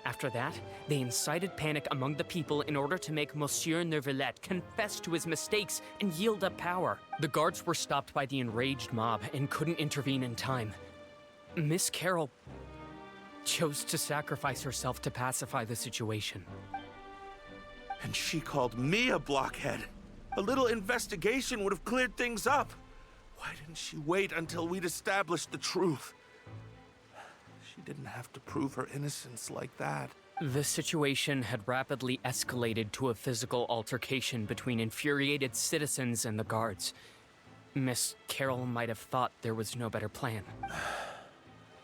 M: After that, they incited panic among the people in order to make Monsieur Neuvillette confess to his mistakes and yield up power. The guards were stopped by the enraged mob and couldn't intervene in time. Miss Carroll chose to sacrifice herself to pacify the situation.
J: And she called me a blockhead. A little investigation would have cleared things up. Why didn't she wait until we'd established the truth? She didn't have to prove her innocence like that.
M: The situation had rapidly escalated to a physical altercation between infuriated citizens and the guards. Miss Carroll might have thought there was no better plan.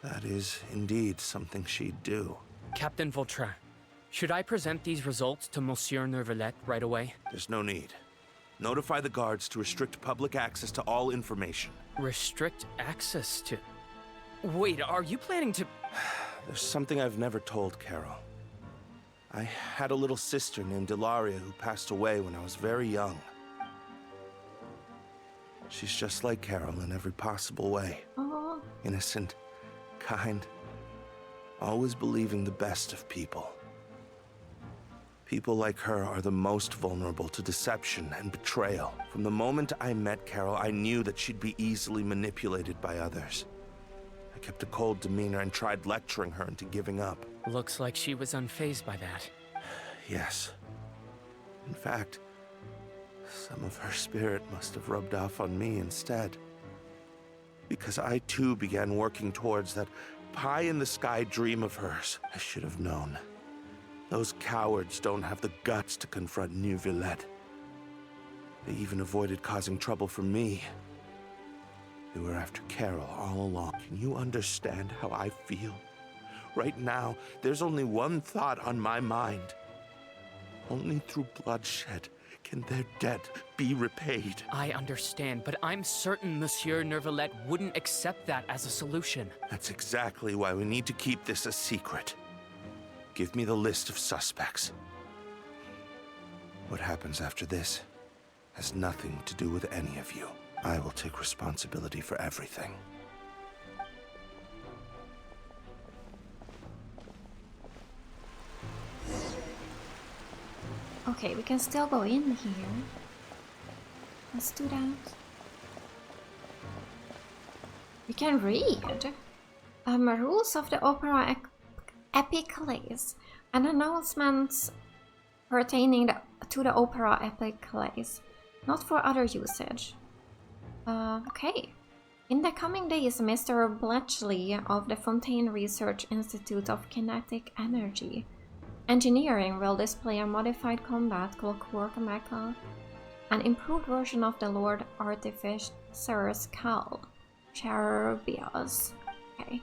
J: That is indeed something she'd do.
M: Captain Vautrin, should I present these results to Monsieur Neuvillette right away?
J: There's no need. Notify the guards to restrict public access to all information.
M: Restrict access to... Wait, are you planning to...
J: There's something I've never told Carol. I had a little sister named Ilaria who passed away when I was very young. She's just like Carol in every possible way.
A: Oh.
J: Innocent, kind, always believing the best of people. People like her are the most vulnerable to deception and betrayal. From the moment I met Carol, I knew that she'd be easily manipulated by others. I kept a cold demeanor and tried lecturing her into giving up.
M: Looks like she was unfazed by that.
J: Yes. In fact, some of her spirit must have rubbed off on me instead. Because I too began working towards that pie-in-the-sky dream of hers. I should have known. Those cowards don't have the guts to confront Neuvillette. They even avoided causing trouble for me. They were after Carol all along. Can you understand how I feel? Right now, there's only one thought on my mind. Only through bloodshed can their debt be repaid.
M: I understand, but I'm certain Monsieur Neuvillette wouldn't accept that as a solution.
J: That's exactly why we need to keep this a secret. Give me the list of suspects. What happens after this has nothing to do with any of you. I will take responsibility for everything.
A: Okay, we can still go in here. Let's do that. We can read. Rules of the Opera Epiclese and announcements pertaining to the Opera Epiclese, not for other usage. Okay. In the coming days, Mr. Bletchley of the Fontaine Research Institute of Kinetic Energy Engineering will display a modified combat clockwork mecha, an improved version of the Lord Artificer's Cal, Cherubias. Okay.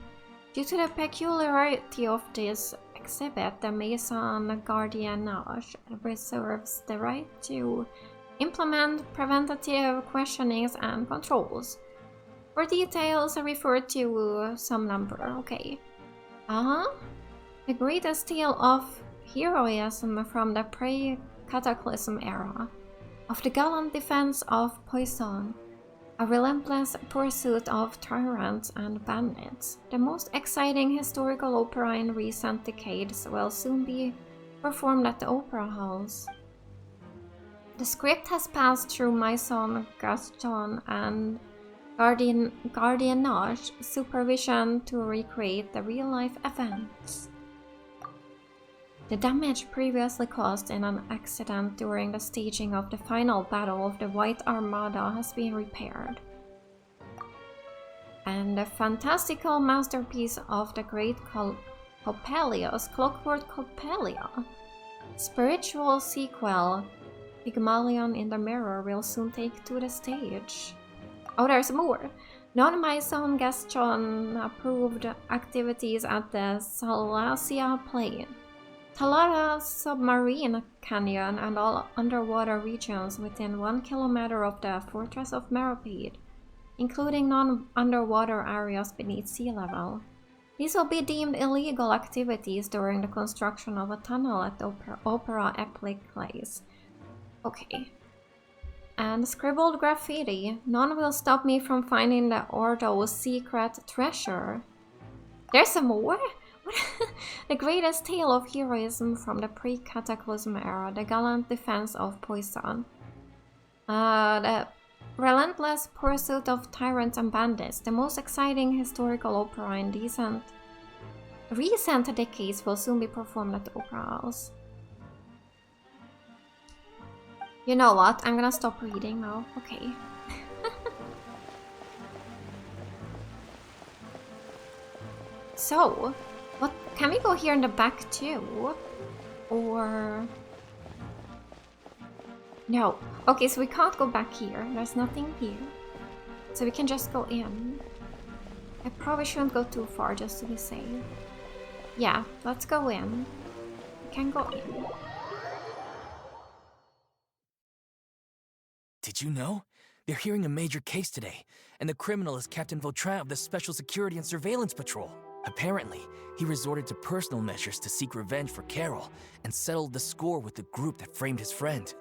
A: Due to the peculiarity of this exhibit, the Maison Gardiennage reserves the right to implement preventative questionings and controls. For details, refer to some number. Okay. The greatest tale of heroism from the pre-cataclysm era, of the gallant defense of Poison, a relentless pursuit of tyrants and bandits. The most exciting historical opera in recent decades will soon be performed at the Opera House. The script has passed through Maison Gaston and Gardiennage supervision to recreate the real-life events. The damage previously caused in an accident during the staging of the final battle of the White Armada has been repaired. And the fantastical masterpiece of the great Coppelius, Clockwork Coppelia, spiritual sequel, Pygmalion in the Mirror, will soon take to the stage. Oh, there's more! Non-Maison Gaston approved activities at the Salacia Plain, Talada Submarine Canyon, and all underwater regions within 1 kilometer of the Fortress of Meropide, including non-underwater areas beneath sea level. These will be deemed illegal activities during the construction of a tunnel at the Opera Epiclese. Okay. And scribbled graffiti. None will stop me from finding the Ordo's secret treasure. There's some more? The greatest tale of heroism from the pre-cataclysm era, the gallant defense of Poison. The relentless pursuit of tyrants and bandits, the most exciting historical opera in recent decades, will soon be performed at the Opera House. You know what? I'm gonna stop reading now. Okay. So, what can we go here in the back too? Or no. Okay, so we can't go back here. There's nothing here. So we can just go in. I probably shouldn't go too far just to be safe. Yeah, let's go in. We can go in.
F: Did you know? They're hearing a major case today, and the criminal is Captain Vautrin of the Special Security and Surveillance Patrol. Apparently, he resorted to personal measures to seek revenge for Carol and settled the score with the group that framed his friend.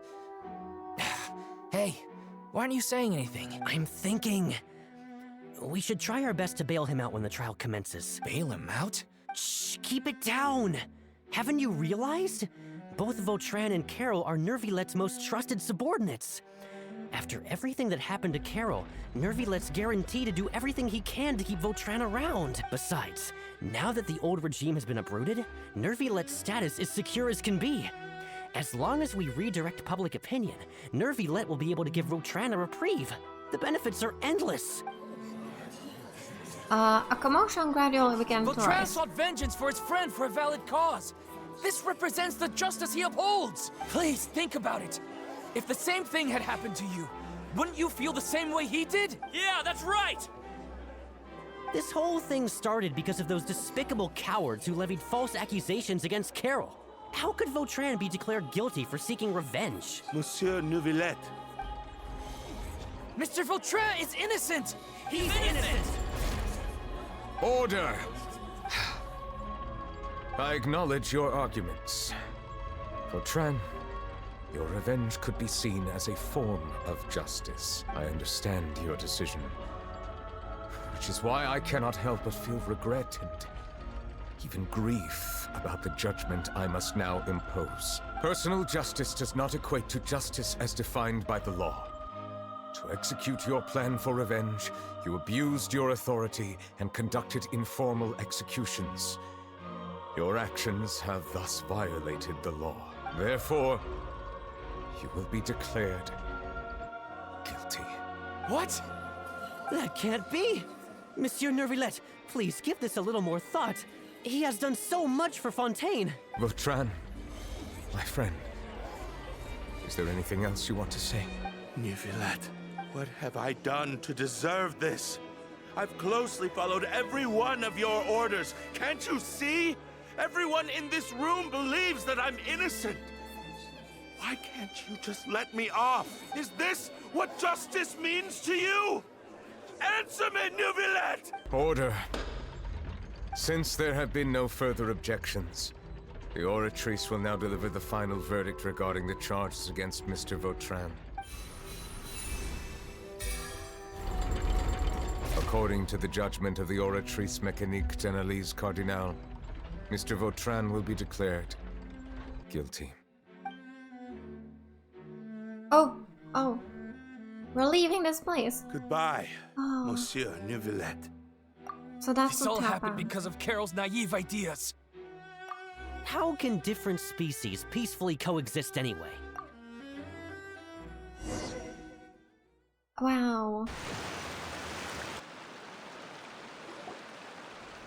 F: Hey, why aren't you saying anything?
N: I'm thinking. We should try our best to bail him out when the trial commences.
F: Bail him out?
N: Shh, keep it down! Haven't you realized? Both Vautrin and Carol are Neuvillette's most trusted subordinates. After everything that happened to Carol, Neuvillette's guaranteed to do everything he can to keep Vautrin around. Besides, now that the old regime has been uprooted, Neuvillette's status is secure as can be. As long as we redirect public opinion, Neuvillette will be able to give Vautrin a reprieve. The benefits are endless.
A: A commotion gradually began to
F: Vautrin
A: rise.
F: sought vengeance for his friend for a valid cause. This represents the justice he upholds. Please think about it. If the same thing had happened to you, wouldn't you feel the same way he did?
M: Yeah, that's right!
N: This whole thing started because of those despicable cowards who levied false accusations against Carol. How could Vautrin be declared guilty for seeking revenge?
J: Monsieur Neuvillette.
F: Mr. Vautrin is innocent!
M: He's innocent!
C: Order! I acknowledge your arguments. Vautrin, your revenge could be seen as a form of justice. I understand your decision, which is why I cannot help but feel regret and even grief about the judgment I must now impose. Personal justice does not equate to justice as defined by the law. To execute your plan for revenge, you abused your authority and conducted informal executions. Your actions have thus violated the law. Therefore, you will be declared guilty.
N: What? That can't be! Monsieur Neuvillette, please give this a little more thought. He has done so much for Fontaine.
C: Vautrin, my friend, is there anything else you want to say?
J: Neuvillette, what have I done to deserve this? I've closely followed every one of your orders. Can't you see? Everyone in this room believes that I'm innocent. Why can't you just let me off? Is this what justice means to you? Answer me, Neuvillette!
C: Order. Since there have been no further objections, the Oratrice will now deliver the final verdict regarding the charges against Mr. Vautrin. According to the judgment of the Oratrice Mécanique d'Analyse Cardinal, Mr. Vautrin will be declared guilty.
A: Oh. We're leaving this place.
J: Goodbye,
A: Oh.
J: Monsieur Neuvillette.
A: So that's
F: This all
A: what
F: happened
A: happened.
F: because of Carol's naive ideas.
N: How can different species peacefully coexist anyway?
A: Wow.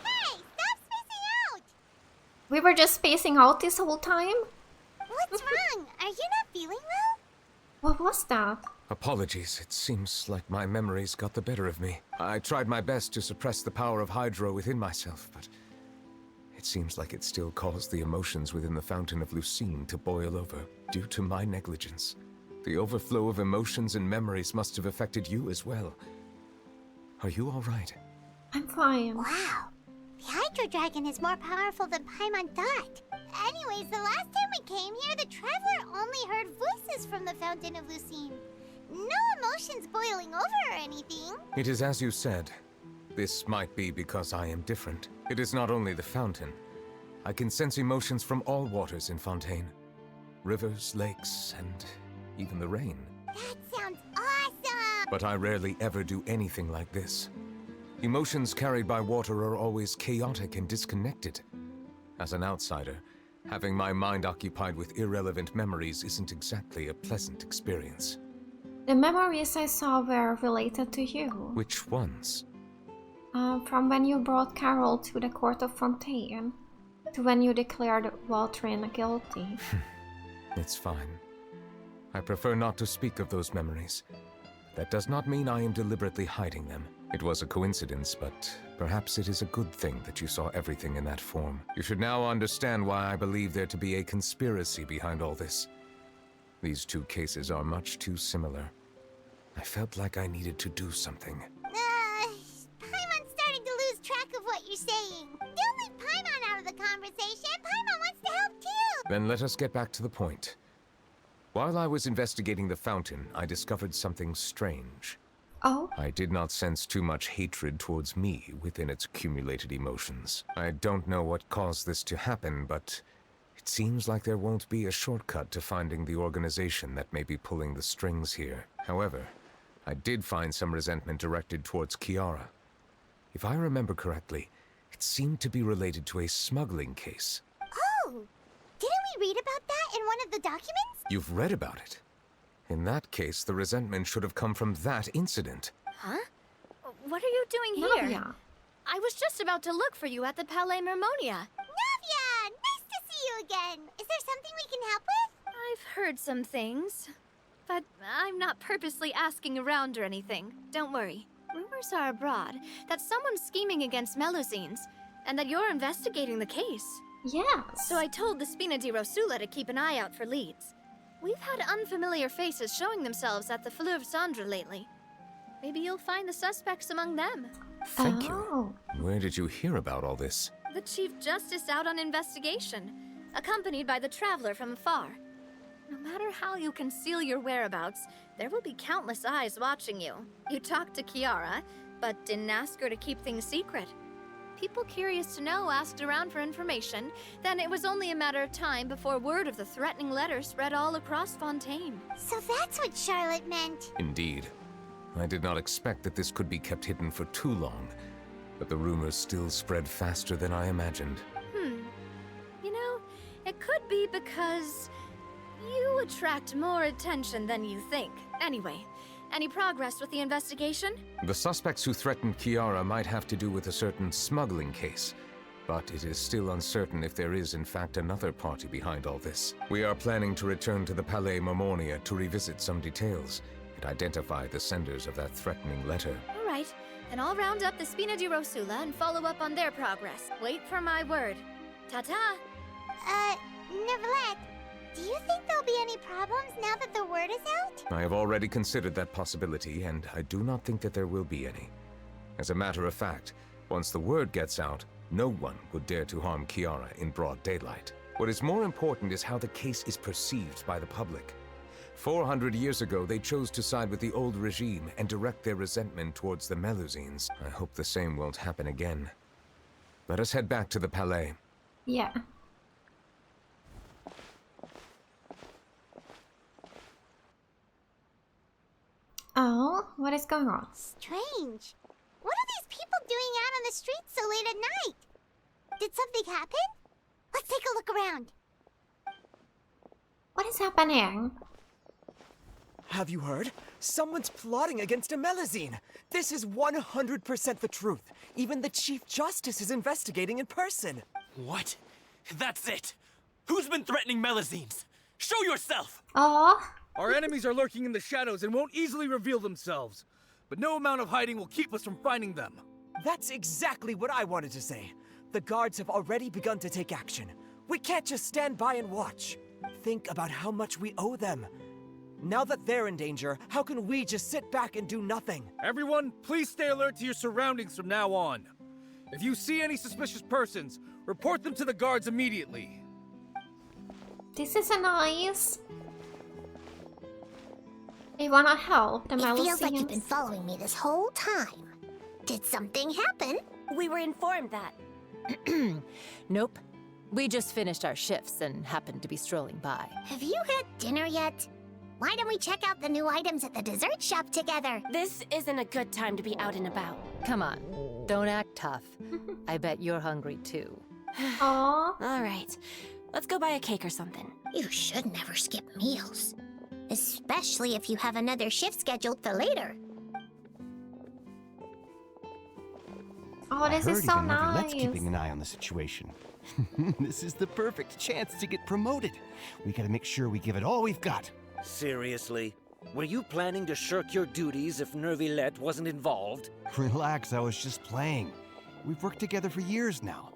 B: Hey, stop spacing out!
A: We were just spacing out this whole time?
B: What's wrong? Are you not feeling well?
A: What was that?
C: Apologies, it seems like my memories got the better of me. I tried my best to suppress the power of Hydro within myself, but it seems like it still caused the emotions within the fountain of Lucine to boil over, due to my negligence. The overflow of emotions and memories must have affected you as well. Are you all right?
A: I'm fine.
B: Wow. The Hydro Dragon is more powerful than Paimon thought. Anyways, the last time we came here, the Traveler only heard voices from the Fountain of Lucine. No emotions boiling over or anything.
C: It is as you said. This might be because I am different. It is not only the fountain. I can sense emotions from all waters in Fontaine. Rivers, lakes, and even the rain.
B: That sounds awesome!
C: But I rarely ever do anything like this. Emotions carried by water are always chaotic and disconnected. As an outsider, having my mind occupied with irrelevant memories isn't exactly a pleasant experience.
A: The memories I saw were related to you.
C: Which ones?
A: From when you brought Carol to the court of Fontaine, to when you declared Vautrin guilty.
C: It's fine. I prefer not to speak of those memories. That does not mean I am deliberately hiding them. It was a coincidence, but perhaps it is a good thing that you saw everything in that form. You should now understand why I believe there to be a conspiracy behind all this. These two cases are much too similar. I felt like I needed to do something.
B: Paimon's starting to lose track of what you're saying. Don't leave Paimon out of the conversation. Paimon wants to help too.
C: Then let us get back to the point. While I was investigating the fountain, I discovered something strange.
A: Oh?
C: I did not sense too much hatred towards me within its accumulated emotions. I don't know what caused this to happen, but it seems like there won't be a shortcut to finding the organization that may be pulling the strings here. However, I did find some resentment directed towards Kiara. If I remember correctly, it seemed to be related to a smuggling case.
B: Oh! Didn't we read about that in one of the documents?
C: You've read about it? In that case, the resentment should have come from that incident.
L: Huh? What are you doing here?
A: Navia.
L: I was just about to look for you at the Palais Mermonia.
B: Navia! Nice to see you again. Is there something we can help with?
L: I've heard some things, but I'm not purposely asking around or anything. Don't worry. Rumors are abroad that someone's scheming against Melusines, and that you're investigating the case.
A: Yes.
L: So I told the Spina di Rosula to keep an eye out for leads. We've had unfamiliar faces showing themselves at the Fleuve Cendre lately. Maybe you'll find the suspects among them.
C: Thank you. Where did you hear about all this?
L: The Chief Justice out on investigation, accompanied by the Traveler from afar. No matter how you conceal your whereabouts, there will be countless eyes watching you. You talked to Kiara, but didn't ask her to keep things secret.
O: People curious to know asked around for information. Then it was only a matter of time before word of the threatening letter spread all across Fontaine.
B: So that's what Charlotte meant.
C: Indeed. I did not expect that this could be kept hidden for too long, but the rumors still spread faster than I imagined.
O: You know, it could be because you attract more attention than you think. Anyway, any progress with the investigation?
C: The suspects who threatened Kiara might have to do with a certain smuggling case, but it is still uncertain if there is in fact another party behind all this. We are planning to return to the Palais Marmonia to revisit some details and identify the senders of that threatening letter.
O: All right, then I'll round up the Spina di Rosula and follow up on their progress. Wait for my word. Ta-ta!
B: Neuvillette, do you think there'll be any problems now that the word is out?
C: I have already considered that possibility, and I do not think that there will be any. As a matter of fact, once the word gets out, no one would dare to harm Kiara in broad daylight. What is more important is how the case is perceived by the public. 400 years ago, they chose to side with the old regime and direct their resentment towards the Melusines. I hope the same won't happen again. Let us head back to the Palais.
A: Yeah. Oh, what is going on?
B: Strange. What are these people doing out on the streets so late at night? Did something happen? Let's take a look around.
A: What is happening?
P: Have you heard? Someone's plotting against a Melusine. This is 100% the truth. Even the Chief Justice is investigating in person.
F: What? That's it! Who's been threatening Melusines? Show yourself!
A: Oh.
Q: Our enemies are lurking in the shadows and won't easily reveal themselves. But no amount of hiding will keep us from finding them.
P: That's exactly what I wanted to say. The guards have already begun to take action. We can't just stand by and watch. Think about how much we owe them. Now that they're in danger, how can we just sit back and do nothing?
Q: Everyone, please stay alert to your surroundings from now on. If you see any suspicious persons, report them to the guards immediately.
A: This is a nice. They wanna help the Melusines.
B: It feels like you've been following me this whole time. Did something happen?
H: We were informed that.
R: Nope. We just finished our shifts and happened to be strolling by.
B: Have you had dinner yet? Why don't we check out the new items at the dessert shop together?
H: This isn't a good time to be out and about.
R: Come on, don't act tough. I bet you're hungry too.
A: Aww.
H: All right, let's go buy a cake or something.
B: You should never skip meals. Especially if you have another shift scheduled for later.
A: Oh, this is so nice.
S: Keeping an eye on the situation. This is the perfect chance to get promoted. We gotta make sure we give it all we've got.
T: Seriously? Were you planning to shirk your duties if Neuvillette wasn't involved?
S: Relax, I was just playing. We've worked together for years now.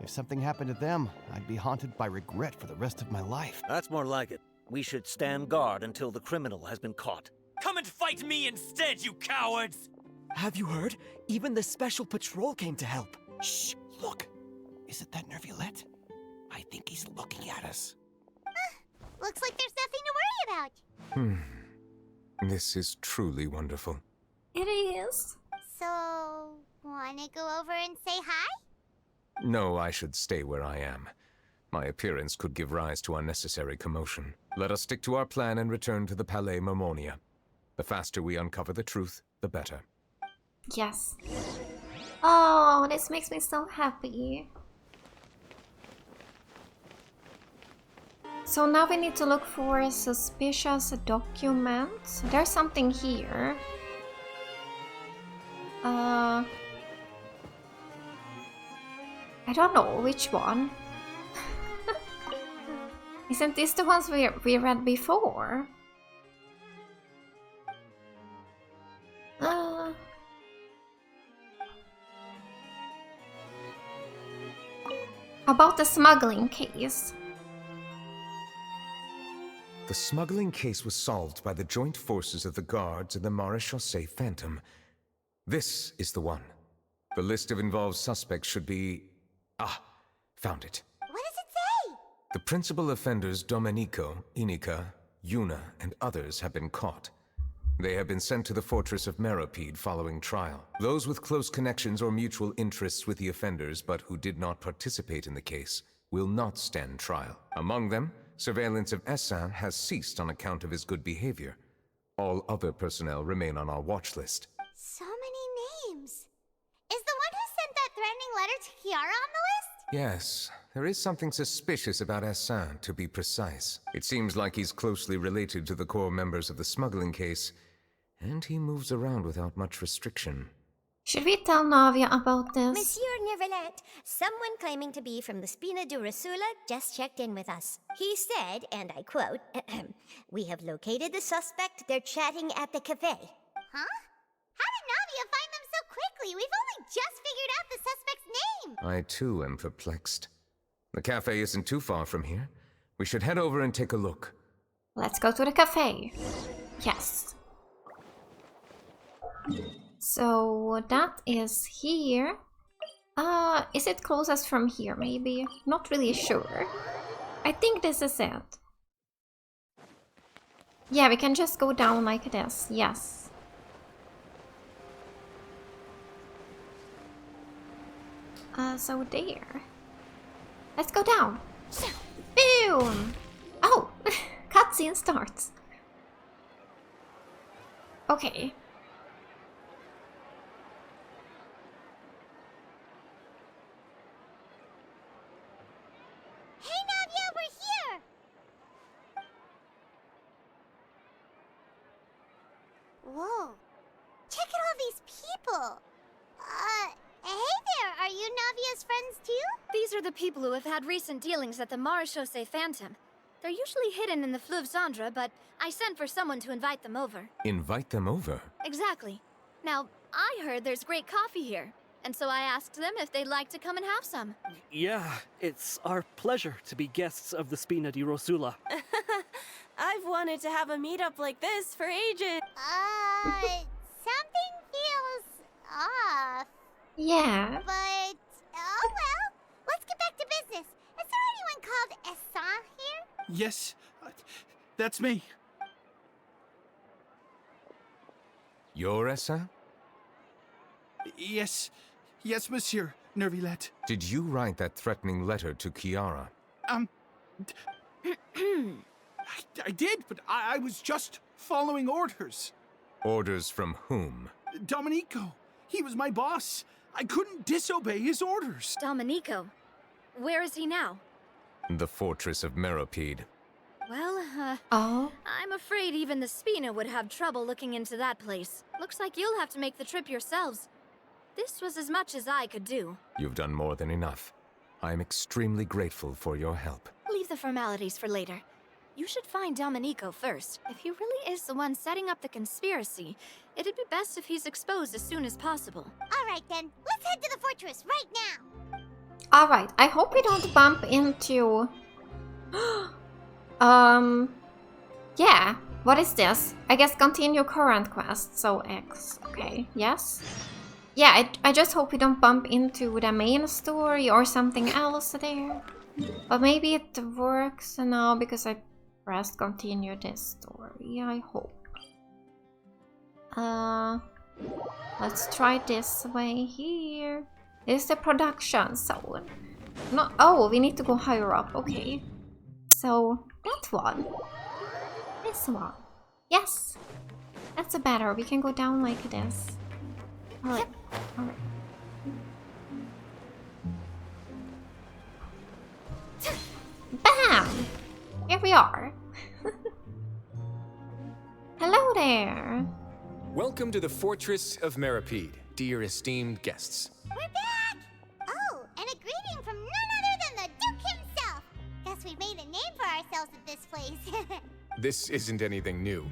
S: If something happened to them, I'd be haunted by regret for the rest of my life.
T: That's more like it. We should stand guard until the criminal has been caught.
F: Come and fight me instead, you cowards!
P: Have you heard? Even the special patrol came to help.
S: Shh, look. Is it that Neuvillette? I think he's looking at us.
B: Looks like there's nothing to worry about.
C: This is truly wonderful.
A: It is.
B: So, wanna go over and say hi?
C: No, I should stay where I am. My appearance could give rise to unnecessary commotion. Let us stick to our plan and return to the Palais Marmonia. The faster we uncover the truth, the better.
A: Yes. Oh, this makes me so happy. So now we need to look for suspicious documents. There's something here. I don't know which one. Isn't this the ones we read before? About the smuggling case.
C: The smuggling case was solved by the joint forces of the guards and the Maréchaussée Phantom. This is the one. The list of involved suspects should be... Ah, found it.
B: What does it say?
C: The principal offenders Domenico, Inica, Yuna, and others have been caught. They have been sent to the fortress of Meripede following trial. Those with close connections or mutual interests with the offenders but who did not participate in the case will not stand trial. Among them, surveillance of Essin has ceased on account of his good behavior. All other personnel remain on our watch list.
B: So many names. Is the one who sent that threatening letter to Kiara on the list?
C: Yes, there is something suspicious about Essin, to be precise. It seems like he's closely related to the core members of the smuggling case, and he moves around without much restriction.
A: Should we tell Navia about this?
B: Monsieur Neuvillette, someone claiming to be from the Spina di Rosula just checked in with us. He said, and I quote, "We have located the suspect. They're chatting at the cafe." Huh? How did Navia find them so quickly? We've only just figured out the suspect's name.
C: I too am perplexed. The cafe isn't too far from here. We should head over and take a look.
A: Let's go to the cafe. Yes. So that is here. Is it closest from here maybe? Not really sure. I think this is it. Yeah, we can just go down like this. Yes. So there. Let's go down. Boom! Oh! Cutscene starts. Okay.
B: Hey Navia, we're here! Whoa. Check out all these people. Hey there, are you Navia's friends too?
O: These are the people who have had recent dealings at the Marechaussee Phantom. They're usually hidden in the Fleuve Cendre, but I sent for someone to invite them over.
C: Invite them over?
O: Exactly. Now, I heard there's great coffee here, and so I asked them if they'd like to come and have some.
U: Yeah, it's our pleasure to be guests of the Spina di Rosula.
H: I've wanted to have a meetup like this for ages.
B: Something feels off.
A: Yeah.
B: But, oh well, let's get back to business. Is there anyone called Essin here?
V: Yes, that's me.
C: You're Essin?
V: Yes, Monsieur Neuvillette.
C: Did you write that threatening letter to Kiara?
V: I did, but I was just following orders.
C: Orders from whom?
V: Domenico. He was my boss. I couldn't disobey his orders.
O: Domenico? Where is he now?
C: The fortress of Meripede.
O: Well,
A: Oh?
O: I'm afraid even the Spina would have trouble looking into that place. Looks like you'll have to make the trip yourselves. This was as much as I could do.
C: You've done more than enough. I am extremely grateful for your help.
O: Leave the formalities for later. You should find Domenico first. If he really is the one setting up the conspiracy, it'd be best if he's exposed as soon as possible.
B: Alright then, let's head to the fortress right now.
A: Alright, I hope we don't bump into... Yeah, what is this? I guess continue current quest, so X. Okay, yes? Yeah, I just hope we don't bump into the main story or something else there. But maybe it works now because I pressed continue this story, I hope. Let's try this way here. This is the production zone. No, oh, we need to go higher up, okay. So, that one. This one. Yes! That's better, we can go down like this. Alright, alright. Bam! Here we are. Hello there.
W: Welcome to the Fortress of Meripede, dear esteemed guests.
B: We're back! Oh, and a greeting from none other than the Duke himself. Guess we've made a name for ourselves at this place.
W: This isn't anything new.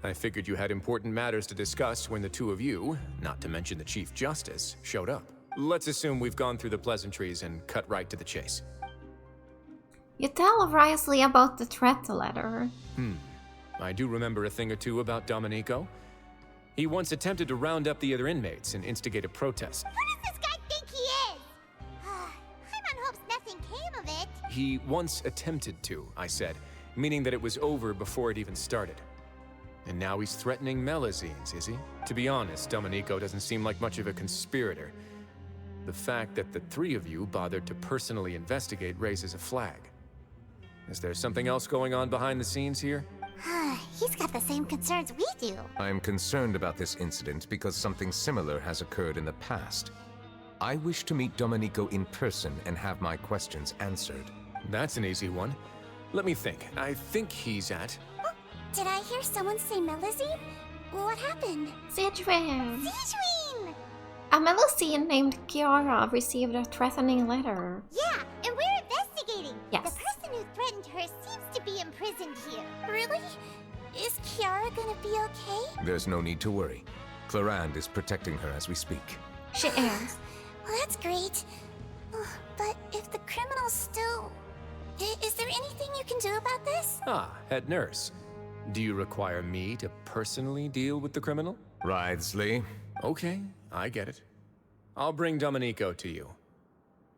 W: I figured you had important matters to discuss when the two of you, not to mention the Chief Justice, showed up. Let's assume we've gone through the pleasantries and cut right to the chase.
A: You tell Risley about the threat letter.
W: I do remember a thing or two about Domenico. He once attempted to round up the other inmates and instigate a protest.
B: Who does this guy think he is? Paimon hopes nothing came of it.
W: He once attempted to, I said, meaning that it was over before it even started. And now he's threatening Melazines, is he? To be honest, Domenico doesn't seem like much of a conspirator. The fact that the three of you bothered to personally investigate raises a flag. Is there something else going on behind the scenes here?
B: He's got the same concerns we do.
C: I am concerned about this incident because something similar has occurred in the past. I wish to meet Domenico in person and have my questions answered.
W: That's an easy one. Let me think. I think he's at...
B: Did I hear someone say Melazine? What happened?
A: Sidwin!
B: Sidwin!
A: A Melazine named Kiara received a threatening letter.
B: Yeah, and we're investigating.
A: Yes.
B: The person who threatened her seems to be imprisoned here. Really? Is Kiara gonna be okay?
C: There's no need to worry. Clarande is protecting her as we speak.
A: She is.
B: Well, that's great. But if the criminal's still... Is there anything you can do about this?
W: Ah, head nurse. Do you require me to personally deal with the criminal?
C: Wriothesley.
W: Okay, I get it. I'll bring Domenico to you.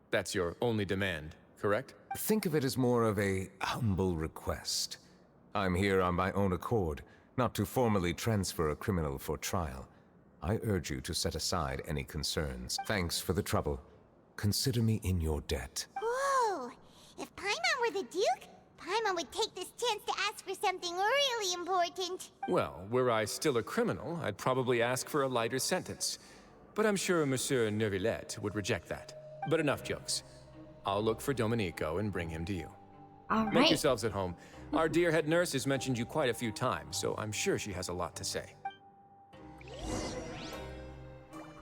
W: That's your only demand, correct?
C: Think of it as more of a humble request. I'm here on my own accord, not to formally transfer a criminal for trial. I urge you to set aside any concerns. Thanks for the trouble. Consider me in your debt.
B: Whoa! If Paimon were the Duke, Paimon would take this chance to ask for something really important.
W: Well, were I still a criminal, I'd probably ask for a lighter sentence. But I'm sure Monsieur Neuvillette would reject that. But enough jokes. I'll look for Domenico and bring him to you.
A: All right.
W: Make yourselves at home. Our dear head nurse has mentioned you quite a few times, so I'm sure she has a lot to say.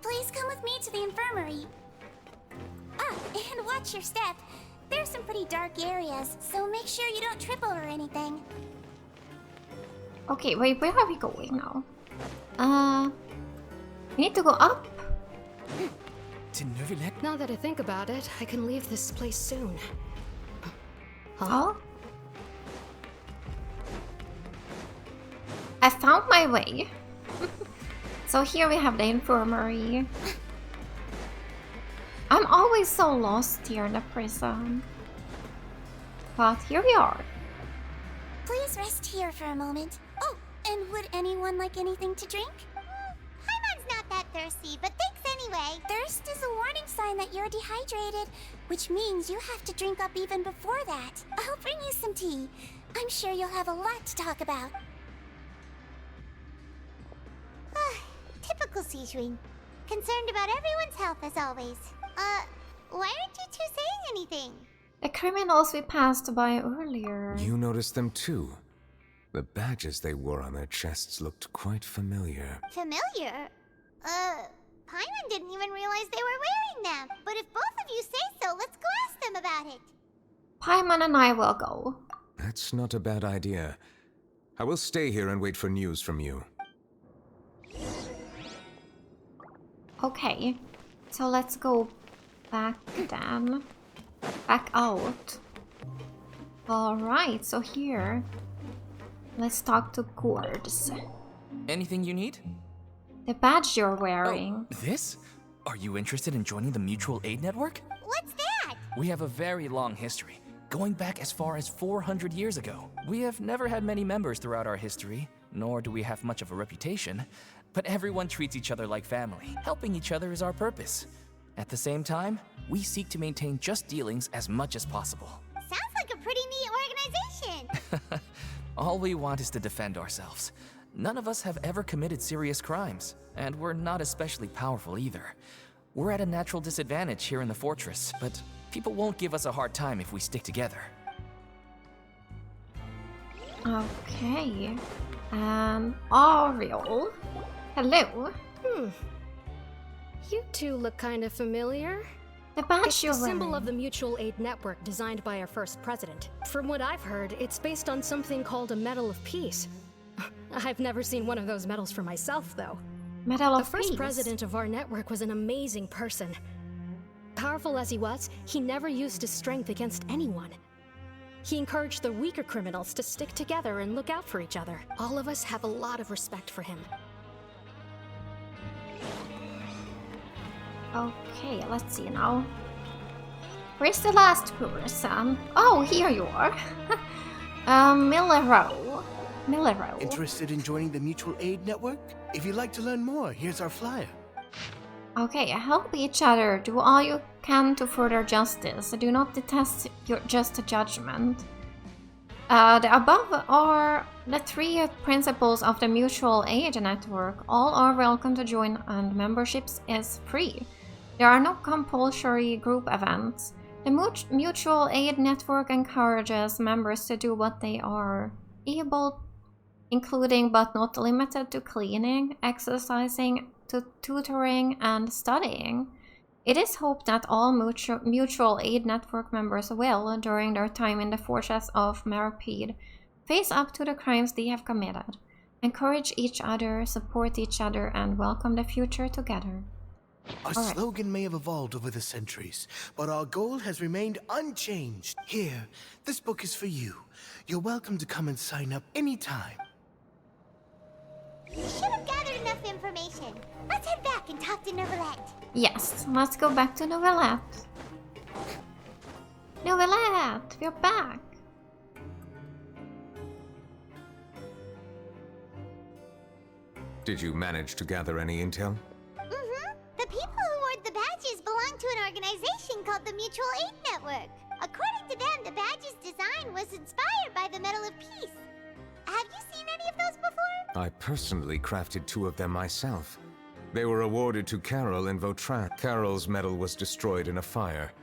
B: Please come with me to the infirmary. Ah, and watch your step. There's some pretty dark areas, so make sure you don't trip over anything.
A: Okay, wait, where are we going now? We need to go up.
F: To Neuvillette?
O: Now that I think about it, I can leave this place soon.
A: Huh? I found my way. So here we have the infirmary. I'm always so lost here in the prison. But here we are.
B: Please rest here for a moment. Oh, and would anyone like anything to drink? Paimon's not that thirsty, but thanks anyway. Thirst is a warning sign that you're dehydrated, which means you have to drink up even before that. I'll bring you some tea. I'm sure you'll have a lot to talk about. Typical Sidwin. Concerned about everyone's health as always. Why aren't you two saying anything?
A: The criminals we passed by earlier.
C: You noticed them too. The badges they wore on their chests looked quite familiar.
B: Familiar? Paimon didn't even realize they were wearing them. But if both of you say so, let's go ask them about it.
A: Paimon and I will go.
C: That's not a bad idea. I will stay here and wait for news from you.
A: Okay, so let's go back then. Back out. Alright, so here. Let's talk to guards.
F: Anything you need?
A: The badge you're wearing.
F: Oh, this? Are you interested in joining the Mutual Aid Network?
B: What's that?
F: We have a very long history, going back as far as 400 years ago. We have never had many members throughout our history, nor do we have much of a reputation. But everyone treats each other like family. Helping each other is our purpose. At the same time, we seek to maintain just dealings as much as possible.
B: Sounds like a pretty neat organization.
F: All we want is to defend ourselves. None of us have ever committed serious crimes, and we're not especially powerful either. We're at a natural disadvantage here in the fortress, but people won't give us a hard time if we stick together.
A: Okay. Ariel. Hello.
O: You two look kind of familiar.
A: The badge
O: It's
A: you're
O: the symbol
A: wearing.
O: of the Mutual Aid Network designed by our first president. From what I've heard, it's based on something called a Medal of Peace. I've never seen one of those medals for myself, though.
A: Medal of
O: The first
A: Peace.
O: president of our network was an amazing person. Powerful as he was, he never used his strength against anyone. He encouraged the weaker criminals to stick together and look out for each other. All of us have a lot of respect for him.
A: Okay, let's see now. Where's the last person? Oh, here you are. Millero. Millero.
V: Interested in joining the Mutual Aid Network? If you'd like to learn more, here's our flyer.
A: Okay, help each other. Do all you can to further justice. Do not detest your just judgment. The above are the 3 principles of the Mutual Aid Network. All are welcome to join and memberships is free. There are no compulsory group events. The Mutual Aid Network encourages members to do what they are able, including but not limited to cleaning, exercising, to tutoring, and studying. It is hoped that all Mutual Aid Network members will, during their time in the Fortress of Meripede, face up to the crimes they have committed, encourage each other, support each other, and welcome the future together.
V: Our slogan may have evolved over the centuries, but our goal has remained unchanged. Here, this book is for you. You're welcome to come and sign up anytime.
B: We should have gathered enough information. Let's head back and talk to Neuvillette.
A: Yes, let's go back to Neuvillette. Neuvillette, we're back.
C: Did you manage to gather any intel?
B: The people who award the badges belong to an organization called the Mutual Aid Network. According to them, the badge's design was inspired by the Medal of Peace. Have you seen any of those before?
C: I personally crafted 2 of them myself. They were awarded to Carol and Vautrin. Carol's medal was destroyed in a fire.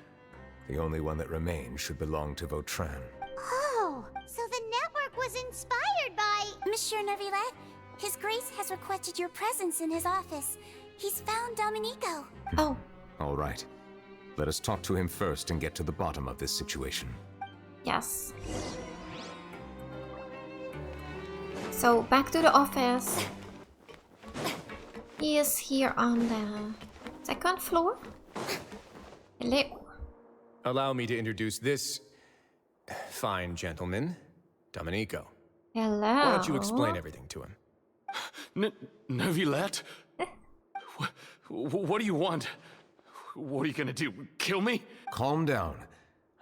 C: The only one that remained should belong to Vautrin.
B: Oh, so the network was inspired by...
D: Monsieur Neuvillette, His Grace has requested your presence in his office. He's found Domenico.
A: Oh.
C: All right. Let us talk to him first and get to the bottom of this situation.
A: Yes. So, back to the office. He is here on the 2nd floor. Hello.
W: Allow me to introduce this fine gentleman, Domenico.
A: Hello.
W: Why don't you explain everything to him?
E: Neuvillette? What do you want? What are you gonna do? Kill me?
C: Calm down.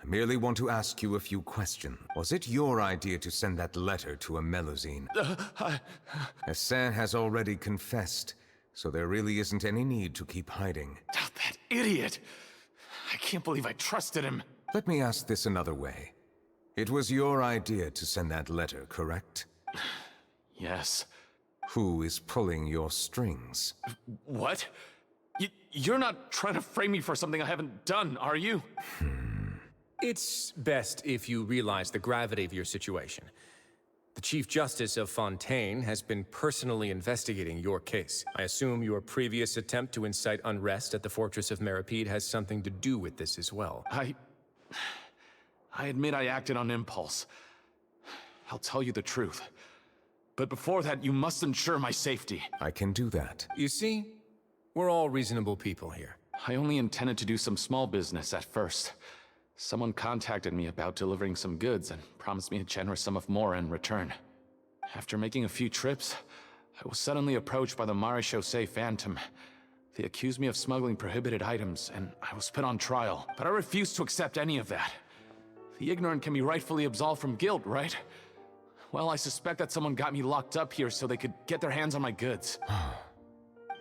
C: I merely want to ask you a few questions. Was it your idea to send that letter to a Melusine? Hassan has already confessed, so there really isn't any need to keep hiding.
E: That idiot! I can't believe I trusted him.
C: Let me ask this another way. It was your idea to send that letter, correct?
E: Yes.
C: Who is pulling your strings?
E: What? You're not trying to frame me for something I haven't done, are you?
W: It's best if you realize the gravity of your situation. The Chief Justice of Fontaine has been personally investigating your case. I assume your previous attempt to incite unrest at the Fortress of Meripede has something to do with this as well.
E: I admit I acted on impulse. I'll tell you the truth. But before that, you must ensure my safety.
C: I can do that.
W: You see, we're all reasonable people here.
E: I only intended to do some small business at first. Someone contacted me about delivering some goods and promised me a generous sum of more in return. After making a few trips, I was suddenly approached by the Marechaussee Phantom. They accused me of smuggling prohibited items, and I was put on trial. But I refused to accept any of that. The ignorant can be rightfully absolved from guilt, right? Well, I suspect that someone got me locked up here so they could get their hands on my goods.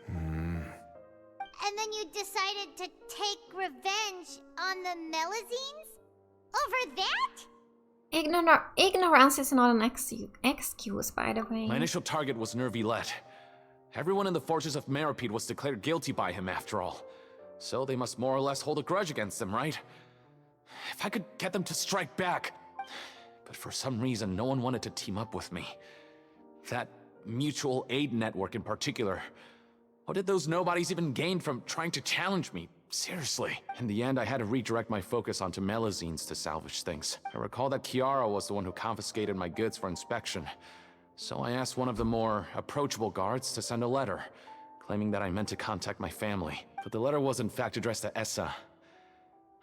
B: And then you decided to take revenge on the Melusines? Over that?
A: Ignorance is not an excuse, by the way.
E: My initial target was Neuvillette. Everyone in the Fortress of Meripede was declared guilty by him, after all. So they must more or less hold a grudge against him, right? If I could get them to strike back. But for some reason, no one wanted to team up with me. That Mutual Aid Network in particular. What did those nobodies even gain from trying to challenge me? Seriously. In the end, I had to redirect my focus onto Melusines to salvage things. I recall that Chiara was the one who confiscated my goods for inspection. So I asked one of the more approachable guards to send a letter, claiming that I meant to contact my family. But the letter was in fact addressed to Essa.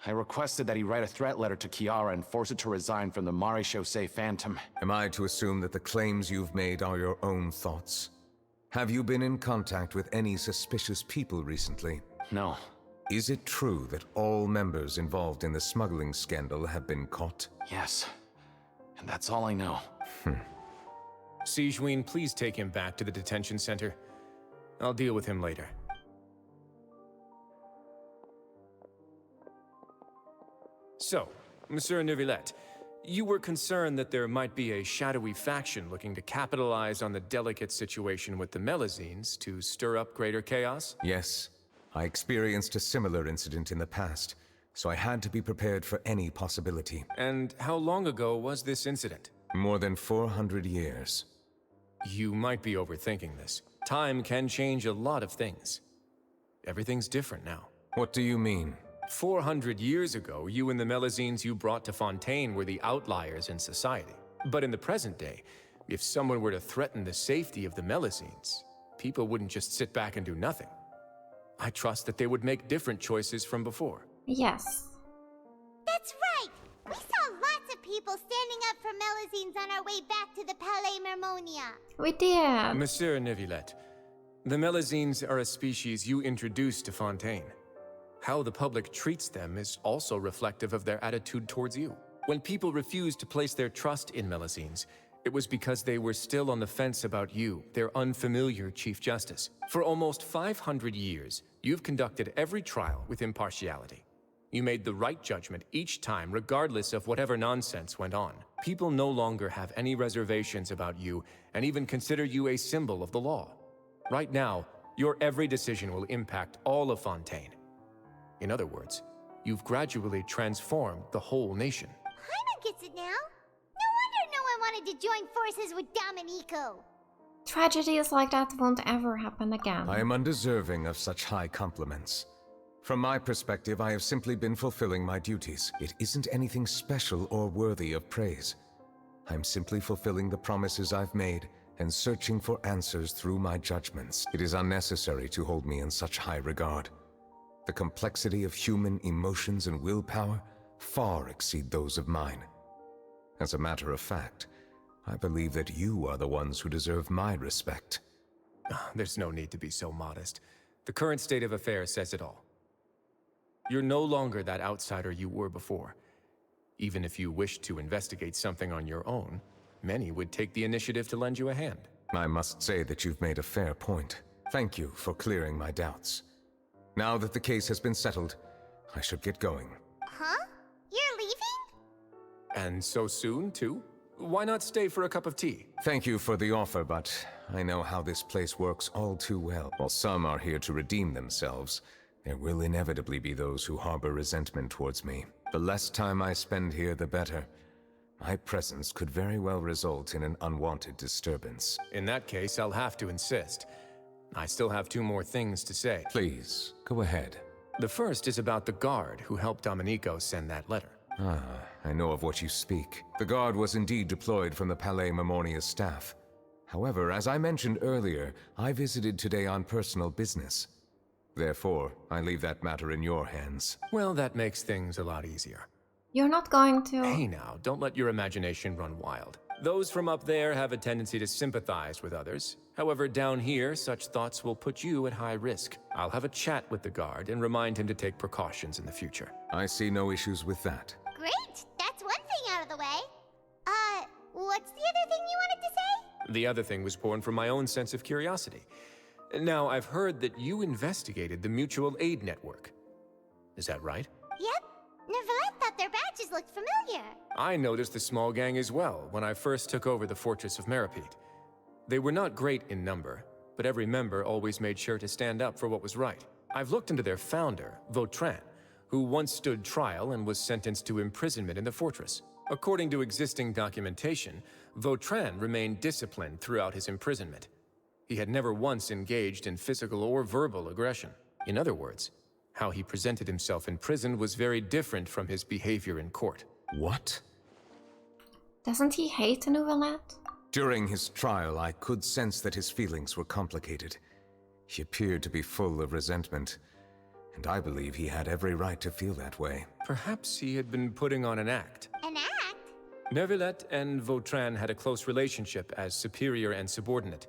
E: I requested that he write a threat letter to Chiara and force her to resign from the Marechaussee Phantom.
C: Am I to assume that the claims you've made are your own thoughts? Have you been in contact with any suspicious people recently?
E: No.
C: Is it true that all members involved in the smuggling scandal have been caught?
E: Yes. And that's all I know.
W: Sijuin, please take him back to the detention center. I'll deal with him later. So, Monsieur Neuvillette, you were concerned that there might be a shadowy faction looking to capitalize on the delicate situation with the Melazines to stir up greater chaos?
C: Yes, I experienced a similar incident in the past, so I had to be prepared for any possibility.
W: And how long ago was this incident?
C: More than 400 years.
W: You might be overthinking this. Time can change a lot of things. Everything's different now.
C: What do you mean?
W: 400 years ago, you and the Melazines you brought to Fontaine were the outliers in society. But in the present day, if someone were to threaten the safety of the Melazines, people wouldn't just sit back and do nothing. I trust that they would make different choices from before.
A: Yes.
B: That's right! We saw lots of people standing up for Melazines on our way back to the Palais Mermonia.
A: We did.
W: Monsieur Neuvillette, the Melazines are a species you introduced to Fontaine. How the public treats them is also reflective of their attitude towards you. When people refused to place their trust in Melazines, it was because they were still on the fence about you, their unfamiliar Chief Justice. For almost 500 years, you've conducted every trial with impartiality. You made the right judgment each time, regardless of whatever nonsense went on. People no longer have any reservations about you and even consider you a symbol of the law. Right now, your every decision will impact all of Fontaine. In other words, you've gradually transformed the whole nation.
B: Paimon gets it now. No wonder no one wanted to join forces with Domenico.
A: Tragedies like that won't ever happen again.
C: I am undeserving of such high compliments. From my perspective, I have simply been fulfilling my duties. It isn't anything special or worthy of praise. I'm simply fulfilling the promises I've made and searching for answers through my judgments. It is unnecessary to hold me in such high regard. The complexity of human emotions and willpower far exceed those of mine. As a matter of fact, I believe that you are the ones who deserve my respect.
W: There's no need to be so modest. The current state of affairs says it all. You're no longer that outsider you were before. Even if you wished to investigate something on your own, many would take the initiative to lend you a hand.
C: I must say that you've made a fair point. Thank you for clearing my doubts. Now that the case has been settled, I should get going.
B: Huh? You're leaving?
W: And so soon, too? Why not stay for a cup of tea?
C: Thank you for the offer, but I know how this place works all too well. While some are here to redeem themselves, there will inevitably be those who harbor resentment towards me. The less time I spend here, the better. My presence could very well result in an unwanted disturbance.
W: In that case, I'll have to insist. I still have 2 more things to say.
C: Please, go ahead.
W: The first is about the guard who helped Domenico send that letter.
C: I know of what you speak. The guard was indeed deployed from the Palais Mermonia's staff. However, as I mentioned earlier, I visited today on personal business. Therefore, I leave that matter in your hands.
W: Well, that makes things a lot easier.
A: You're not going to...
W: Hey now, don't let your imagination run wild. Those from up there have a tendency to sympathize with others. However, down here, such thoughts will put you at high risk. I'll have a chat with the guard and remind him to take precautions in the future.
C: I see no issues with that.
B: Great! That's one thing out of the way. What's the other thing you wanted to say?
W: The other thing was born from my own sense of curiosity. Now, I've heard that you investigated the mutual aid network. Is that right?
B: Yep. Neuvillette thought their badges looked familiar.
W: I noticed the small gang as well when I first took over the fortress of Meripede. They were not great in number, but every member always made sure to stand up for what was right. I've looked into their founder, Vautrin, who once stood trial and was sentenced to imprisonment in the fortress. According to existing documentation, Vautrin remained disciplined throughout his imprisonment. He had never once engaged in physical or verbal aggression. In other words, how he presented himself in prison was very different from his behavior in court.
C: What?
A: Doesn't he hate Neuvillette?
C: During his trial, I could sense that his feelings were complicated. He appeared to be full of resentment, and I believe he had every right to feel that way.
W: Perhaps he had been putting on an act.
B: An act?
W: Neuvillette and Vautrin had a close relationship as superior and subordinate.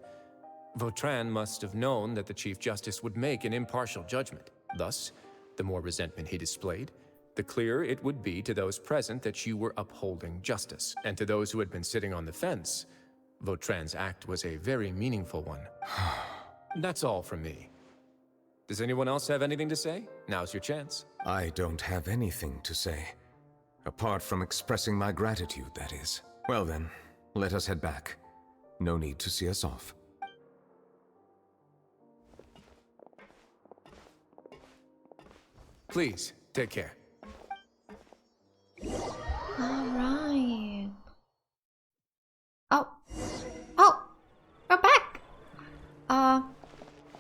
W: Vautrin must have known that the Chief Justice would make an impartial judgment. Thus, the more resentment he displayed, the clearer it would be to those present that you were upholding justice. And to those who had been sitting on the fence, Vautrin's act was a very meaningful one. That's all from me. Does anyone else have anything to say? Now's your chance.
C: I don't have anything to say. Apart from expressing my gratitude, that is. Well then, let us head back. No need to see us off.
W: Please, take care.
A: Alright. Oh! We're back!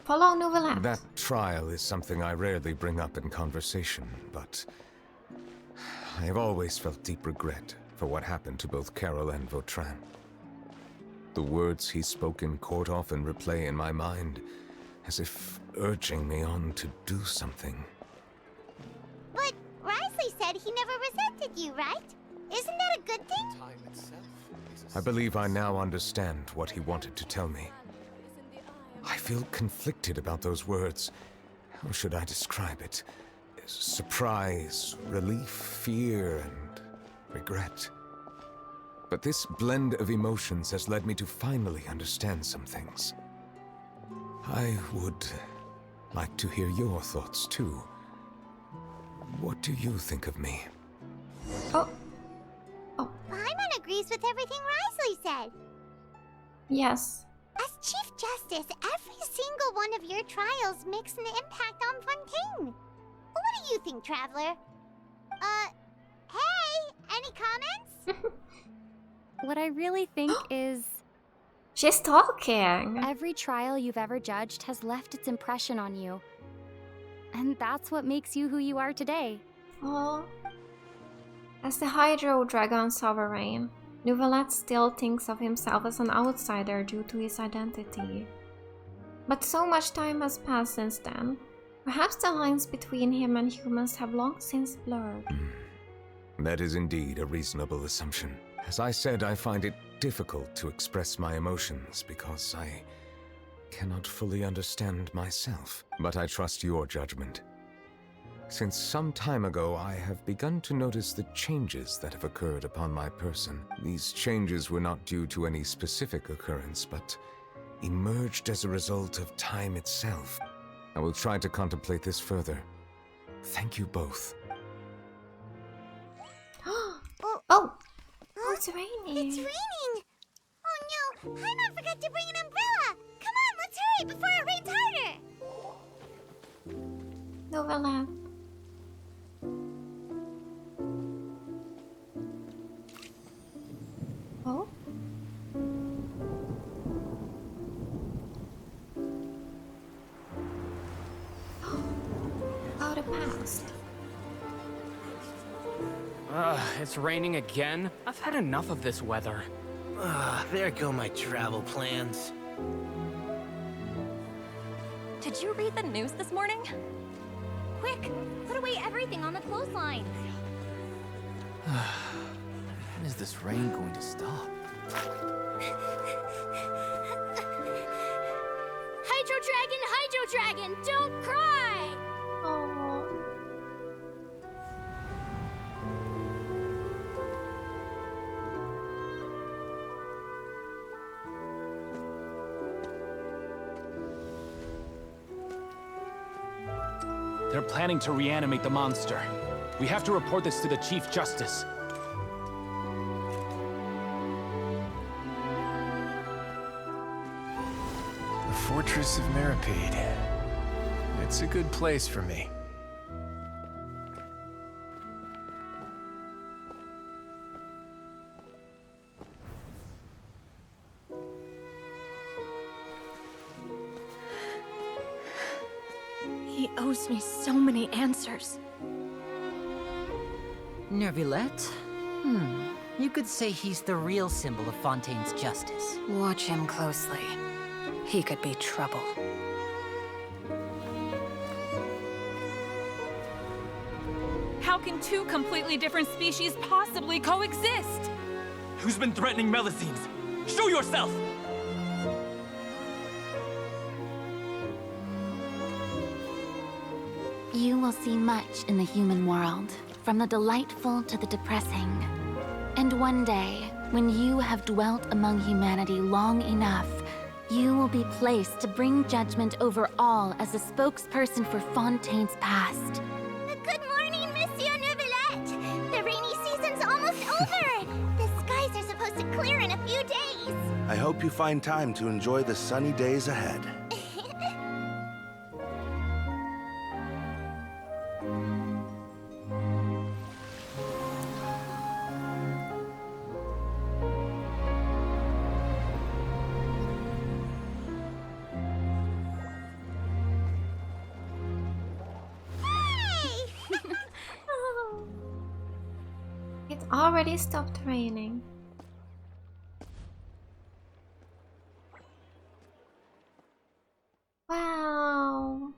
A: Follow Neuvillette.
C: That trial is something I rarely bring up in conversation, but I have always felt deep regret for what happened to both Carol and Vautrin. The words he spoke in court often replay in my mind, as if urging me on to do something.
B: But Risley said he never resented you, right? Isn't that a good thing?
C: I believe I now understand what he wanted to tell me. I feel conflicted about those words. How should I describe it? Surprise, relief, fear, and regret. But this blend of emotions has led me to finally understand some things. I would like to hear your thoughts too. What do you think of me?
B: Paimon agrees with everything Risley said.
A: Yes.
B: As Chief Justice, every single one of your trials makes an impact on Fontaine. What do you think, Traveler? Hey, any comments?
G: What I really think is...
A: She's talking!
G: Every trial you've ever judged has left its impression on you. And that's what makes you who you are today.
A: Aww. As the Hydro Dragon Sovereign, Neuvillette still thinks of himself as an outsider due to his identity. But so much time has passed since then. Perhaps the lines between him and humans have long since blurred.
C: That is indeed a reasonable assumption. As I said, I find it difficult to express my emotions because I cannot fully understand myself. But I trust your judgment. Since some time ago, I have begun to notice the changes that have occurred upon my person. These changes were not due to any specific occurrence, but emerged as a result of time itself. I will try to contemplate this further. Thank you both.
A: Oh, it's raining.
B: It's raining! Oh no, Paimon forgot to bring an umbrella! Come on, let's hurry before it rains harder!
A: Neuvillette. Oh? Oh, the past.
M: It's raining again? I've had enough of this weather.
I: There go my travel plans.
L: Did you read the news this morning? Quick, put away everything on the clothesline.
I: When is this rain going to stop?
B: Hydro Dragon, don't cry!
A: Oh.
E: They're planning to reanimate the monster. We have to report this to the Chief Justice.
W: The Fortress of Meripede. It's a good place for me.
L: He owes me so many answers.
K: Neuvillette? You could say he's the real symbol of Fontaine's justice.
L: Watch him closely. He could be trouble.
X: How can two completely different species possibly coexist?
Y: Who's been threatening Melusines? Show yourself!
D: You will see much in the human world, from the delightful to the depressing. And one day, When you have dwelt among humanity long enough, you will be placed to bring judgment over all as a spokesperson for Fontaine's past.
B: Good morning, Monsieur Neuvillette! The rainy season's almost over! The skies are supposed to clear in a few days!
J: I hope you find time to enjoy the sunny days ahead.
A: It already stopped raining. Wow.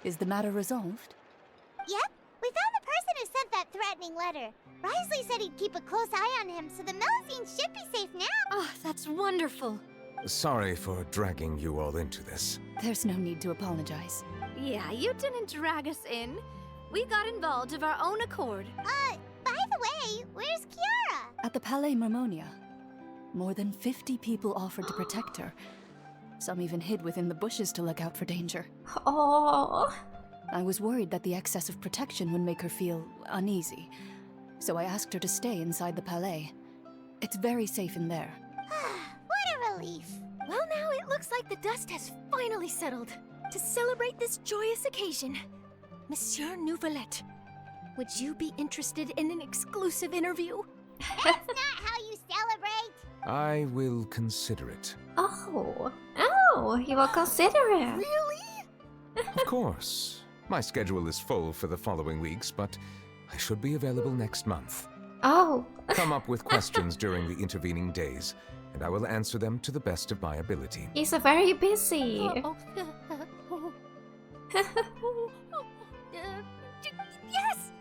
N: Is the matter resolved?
B: Yep, we found the person who sent that threatening letter. Risley said he'd keep a close eye on him, so the Melusines should be safe now.
L: Oh, that's wonderful.
C: Sorry for dragging you all into this.
N: There's no need to apologize.
L: Yeah, you didn't drag us in. We got involved of our own accord.
B: By the way, where's Kiara?
N: At the Palais Marmonia, more than 50 people offered to protect her. Some even hid within the bushes to look out for danger.
A: Oh.
N: I was worried that the excess of protection would make her feel uneasy, so I asked her to stay inside the Palais. It's very safe in there.
B: What a relief.
L: Well, now it looks like the dust has finally settled. To celebrate this joyous occasion, Monsieur Neuvillette, would you be interested in an exclusive interview?
B: That's not how you celebrate.
C: I will consider it.
A: Oh. Oh, he will consider it.
L: Really?
C: Of course. My schedule is full for the following weeks, but I should be available next month.
A: Oh.
C: Come up with questions during the intervening days, and I will answer them to the best of my ability.
A: He's very busy.
L: Yes!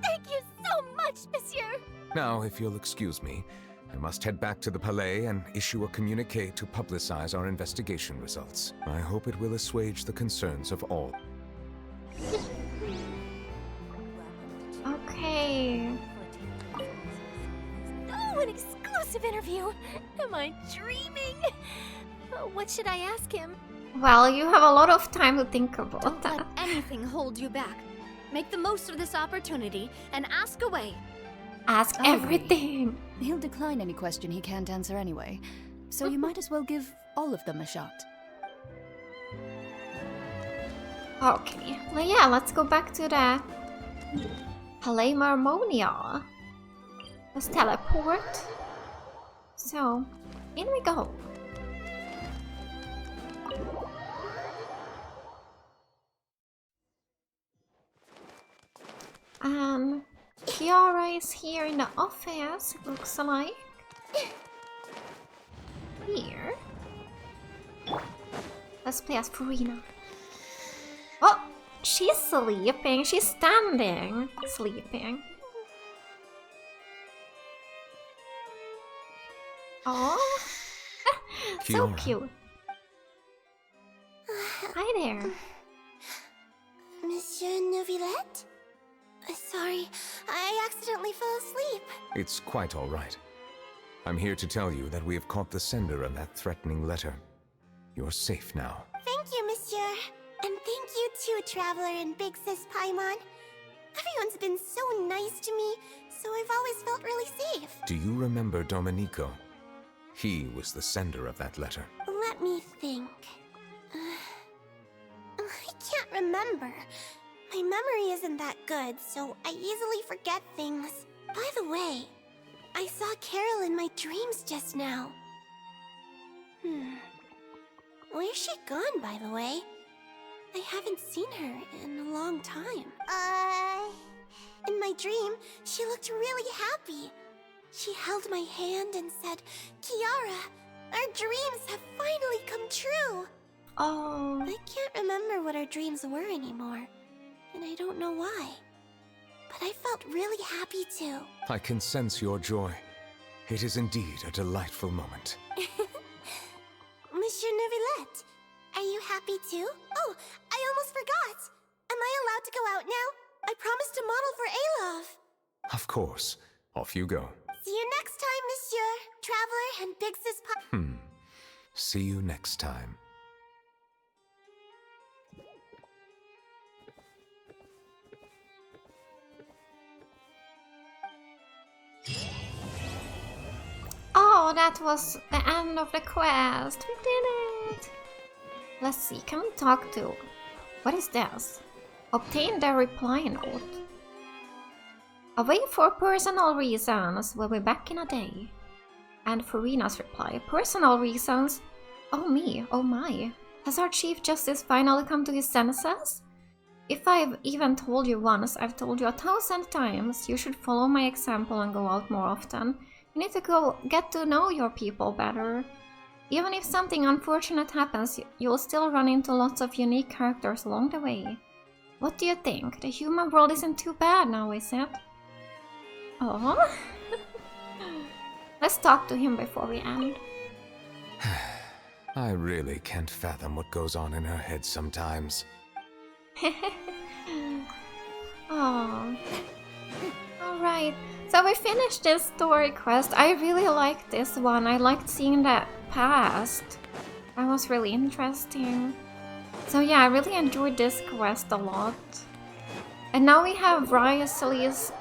L: Thank you so much, Monsieur!
C: Now, if you'll excuse me, I must head back to the Palais and issue a communique to publicize our investigation results. I hope it will assuage the concerns of all.
A: Okay.
L: Oh, an exclusive interview! Am I dreaming? What should I ask him?
A: Well, you have a lot of time to think about
L: Don't
A: that.
L: let anything hold you back. Make the most of this opportunity and ask away.
A: Ask everything.
N: He'll decline any question he can't answer anyway, so you might as well give all of them a shot.
A: Okay. Well, yeah, let's go back to the Palais Marmonia. Let's teleport. So, in we go. Kiara is here in the office, it looks like. Here. Let's play as Farina. Oh! She's sleeping. She's standing. Sleeping. Oh! So
C: Kiara.
A: cute. Hi there.
B: Monsieur Neuvillette? Sorry, I accidentally fell asleep.
C: It's quite all right. I'm here to tell you that we have caught the sender of that threatening letter. You're safe now.
B: Thank you, Monsieur. And thank you too, Traveler and Big Sis Paimon. Everyone's been so nice to me, so I've always felt really safe.
C: Do you remember Domenico? He was the sender of that letter.
B: Let me think. I can't remember. My memory isn't that good, so I easily forget things. By the way, I saw Carol in my dreams just now. Where's she gone, by the way? I haven't seen her in a long time. In my dream, she looked really happy. She held my hand and said, "Kiara, our dreams have finally come true."
A: Oh.
B: I can't remember what our dreams were anymore, and I don't know why. But I felt really happy too.
C: I can sense your joy. It is indeed a delightful moment.
B: Monsieur Neuvillette, are you happy too? Oh, I almost forgot. Am I allowed to go out now? I promised to model for Alof.
C: Of course. Off you go.
B: See you next time, Monsieur. Traveler and Big Sis Pa-
C: See you next time.
A: Oh, that was the end of the quest. We did it. Let's see, can we talk to... What is this? Obtain the reply note. Away for personal reasons. We'll be back in a day. And Farina's reply. Personal reasons? Oh me, oh my. Has our Chief Justice finally come to his senses? If I've even told you once, I've told you 1,000 times. You should follow my example and go out more often. You need to go get to know your people better. Even if something unfortunate happens, you'll still run into lots of unique characters along the way. What do you think? The human world isn't too bad now, is it? Oh. Let's talk to him before we end.
C: I really can't fathom what goes on in her head sometimes.
A: Oh. Alright, so we finished this story quest. I really liked this one. I liked seeing that past. That was really interesting. So yeah, I really enjoyed this quest a lot. And now we have Ryasali's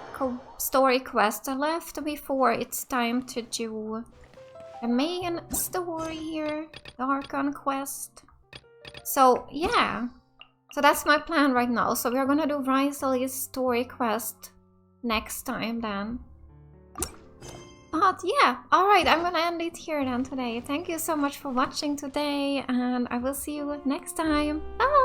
A: story quest left before it's time to do the main story here, the Archon quest. So yeah, so that's my plan right now. So we're gonna do Ryasali's story quest next time then. But yeah, alright, I'm gonna end it here then today. Thank you so much for watching today, and I will see you next time. Bye!